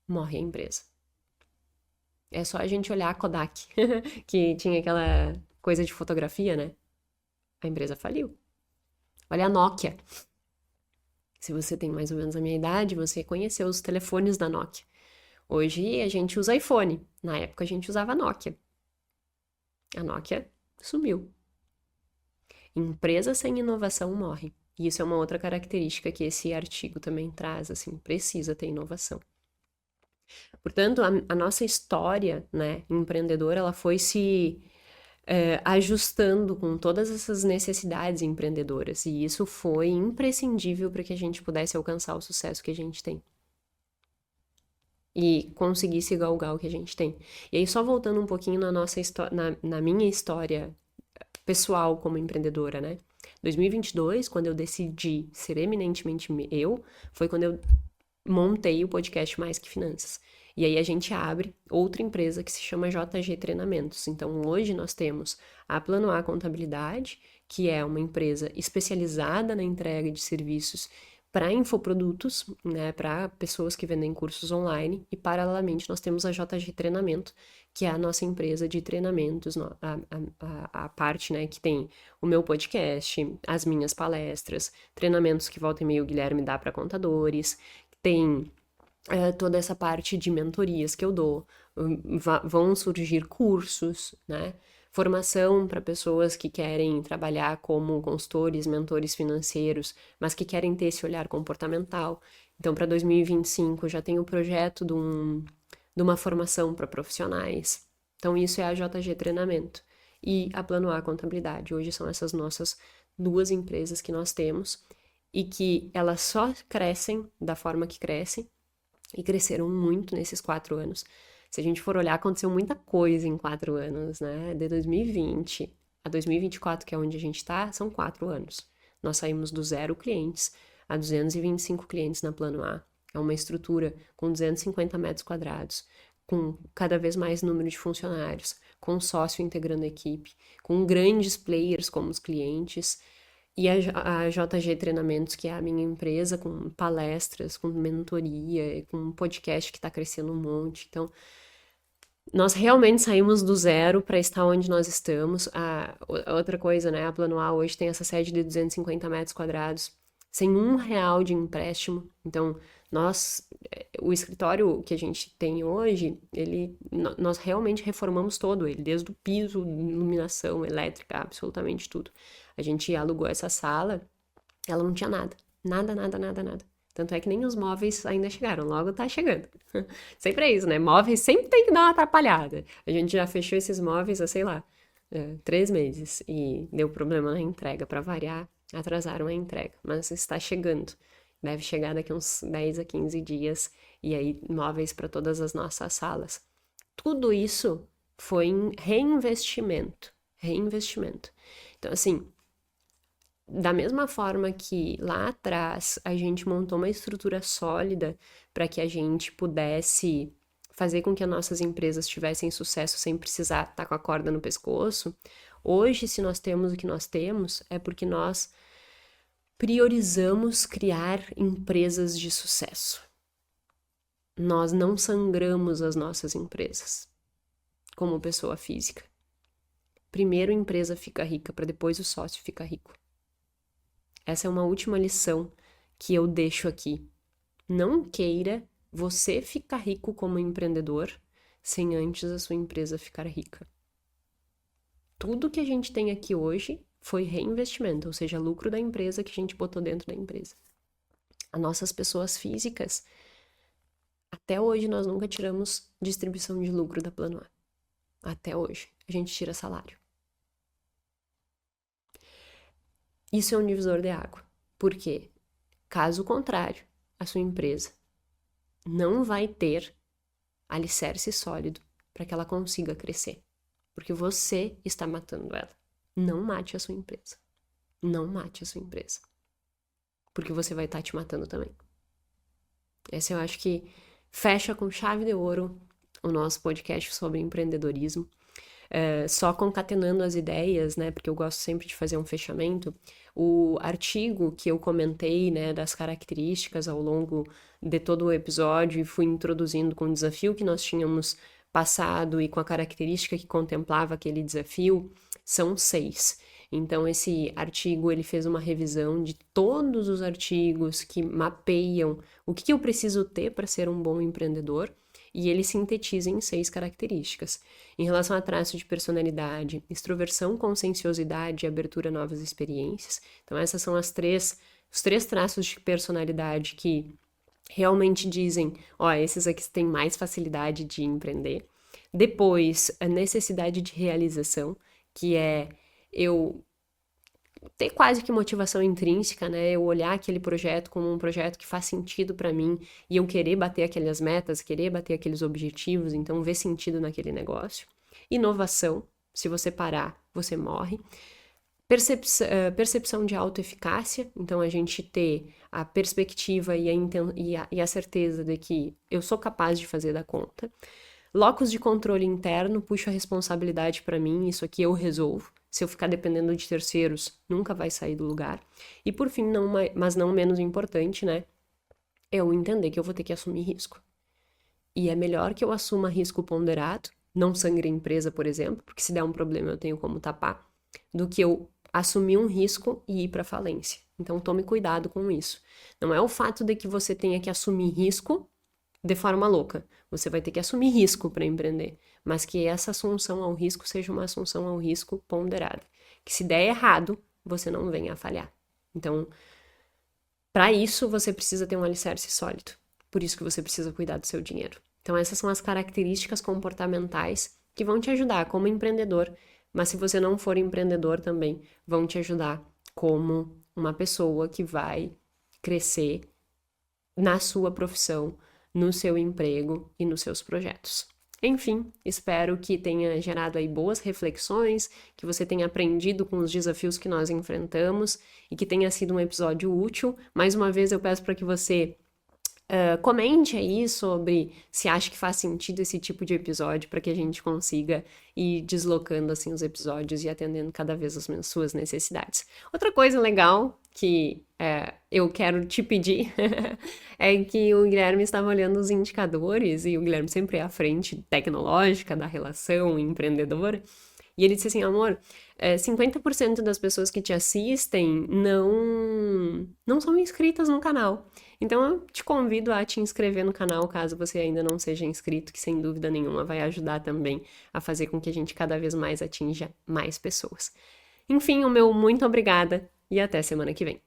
morre a empresa. É só a gente olhar a Kodak, que tinha aquela coisa de fotografia, né? A empresa faliu. Olha a Nokia. Se você tem mais ou menos a minha idade, você conheceu os telefones da Nokia. Hoje a gente usa iPhone. Na época a gente usava Nokia. A Nokia sumiu. Empresa sem inovação morre. E isso é uma outra característica que esse artigo também traz, assim, precisa ter inovação. Portanto, a nossa história, né, empreendedora, ela foi se ajustando com todas essas necessidades empreendedoras. E isso foi imprescindível para que a gente pudesse alcançar o sucesso que a gente tem. E conseguisse galgar o que a gente tem. E aí, só voltando um pouquinho na minha história pessoal como empreendedora, né? 2022, quando eu decidi ser eminentemente eu, foi quando eu montei o podcast Mais Que Finanças. E aí a gente abre outra empresa que se chama JG Treinamentos. Então hoje nós temos a Plano A Contabilidade, que é uma empresa especializada na entrega de serviços para infoprodutos, né, para pessoas que vendem cursos online, e paralelamente nós temos a JG Treinamento, que é a nossa empresa de treinamentos, a parte, né, que tem o meu podcast, as minhas palestras, treinamentos que volta e meia o Guilherme dá para contadores, tem toda essa parte de mentorias que eu dou, vão surgir cursos, né? Formação para pessoas que querem trabalhar como consultores, mentores financeiros, mas que querem ter esse olhar comportamental. Então, para 2025, já tem o projeto de uma formação para profissionais. Então, isso é a JG Treinamento e a Plano A Contabilidade. Hoje são essas nossas 2 empresas que nós temos e que elas só crescem da forma que crescem e cresceram muito nesses 4 anos. Se a gente for olhar, aconteceu muita coisa em 4 anos, né? De 2020 a 2024, que é onde a gente está, são 4 anos. Nós saímos do 0 clientes a 225 clientes na Plano A. É uma estrutura com 250 metros quadrados, com cada vez mais número de funcionários, com sócio integrando a equipe, com grandes players como os clientes, e a JG Treinamentos, que é a minha empresa, com palestras, com mentoria, com um podcast que está crescendo um monte. Então, Nós realmente saímos do zero para estar onde nós estamos. Outra coisa, né? A Planoal hoje tem essa sede de 250 metros quadrados, sem R$ 1 de empréstimo. Então, o escritório que a gente tem hoje, nós realmente reformamos todo ele, desde o piso, iluminação, elétrica, absolutamente tudo. A gente alugou essa sala, ela não tinha nada. Nada, nada, nada, nada. Tanto é que nem os móveis ainda chegaram, logo tá chegando. Sempre é isso, né? Móveis sempre tem que dar uma atrapalhada. A gente já fechou esses móveis há, sei lá, 3 meses e deu problema na entrega. Para variar, atrasaram a entrega, mas está chegando. Deve chegar daqui uns 10 a 15 dias e aí móveis para todas as nossas salas. Tudo isso foi em reinvestimento. Reinvestimento. Então, assim, da mesma forma que lá atrás a gente montou uma estrutura sólida para que a gente pudesse fazer com que as nossas empresas tivessem sucesso sem precisar estar com a corda no pescoço, hoje, se nós temos o que nós temos, é porque nós priorizamos criar empresas de sucesso. Nós não sangramos as nossas empresas como pessoa física. Primeiro a empresa fica rica, para depois o sócio ficar rico. Essa é uma última lição que eu deixo aqui. Não queira você ficar rico como empreendedor sem antes a sua empresa ficar rica. Tudo que a gente tem aqui hoje foi reinvestimento, ou seja, lucro da empresa que a gente botou dentro da empresa. As nossas pessoas físicas, até hoje nós nunca tiramos distribuição de lucro da Plano A. Até hoje. A gente tira salário. Isso é um divisor de água. Por quê? Caso contrário, a sua empresa não vai ter alicerce sólido para que ela consiga crescer. Porque você está matando ela. Não mate a sua empresa. Não mate a sua empresa. Porque você vai estar te matando também. Essa eu acho que fecha com chave de ouro o nosso podcast sobre empreendedorismo. Só concatenando as ideias, né, porque eu gosto sempre de fazer um fechamento, o artigo que eu comentei, né, das características ao longo de todo o episódio e fui introduzindo com o desafio que nós tínhamos passado e com a característica que contemplava aquele desafio, são 6. Então, esse artigo, ele fez uma revisão de todos os artigos que mapeiam o que eu preciso ter para ser um bom empreendedor, e ele sintetiza em 6 características. Em relação a traço de personalidade, extroversão, conscienciosidade e abertura a novas experiências. Então, essas são os 3 traços de personalidade que realmente dizem, esses aqui têm mais facilidade de empreender. Depois, a necessidade de realização, que é eu ter quase que motivação intrínseca, né? Eu olhar aquele projeto como um projeto que faz sentido para mim e eu querer bater aquelas metas, querer bater aqueles objetivos, então ver sentido naquele negócio. Inovação, se você parar, você morre. Percepção de autoeficácia, então a gente ter a perspectiva e a certeza de que eu sou capaz de fazer da conta. Locus de controle interno, puxo a responsabilidade para mim, isso aqui eu resolvo. Se eu ficar dependendo de terceiros, nunca vai sair do lugar. E por fim, mas não menos importante, né? Eu entender que eu vou ter que assumir risco. E é melhor que eu assuma risco ponderado, não sangre a empresa, por exemplo, porque se der um problema eu tenho como tapar, do que eu assumir um risco e ir para falência. Então tome cuidado com isso. Não é o fato de que você tenha que assumir risco de forma louca. Você vai ter que assumir risco para empreender, mas que essa assunção ao risco seja uma assunção ao risco ponderada. Que se der errado, você não venha a falhar. Então, para isso, você precisa ter um alicerce sólido. Por isso que você precisa cuidar do seu dinheiro. Então, essas são as características comportamentais que vão te ajudar como empreendedor, mas se você não for empreendedor também, vão te ajudar como uma pessoa que vai crescer na sua profissão, no seu emprego e nos seus projetos. Enfim, espero que tenha gerado aí boas reflexões, que você tenha aprendido com os desafios que nós enfrentamos e que tenha sido um episódio útil. Mais uma vez eu peço para que você comente aí sobre se acha que faz sentido esse tipo de episódio para que a gente consiga ir deslocando assim os episódios e atendendo cada vez as suas necessidades. Outra coisa legal que eu quero te pedir é que o Guilherme estava olhando os indicadores, e o Guilherme sempre é à frente tecnológica da relação empreendedora, e ele disse assim, amor, 50% das pessoas que te assistem não são inscritas no canal. Então eu te convido a te inscrever no canal caso você ainda não seja inscrito, que sem dúvida nenhuma vai ajudar também a fazer com que a gente cada vez mais atinja mais pessoas. Enfim, o meu muito obrigada e até semana que vem.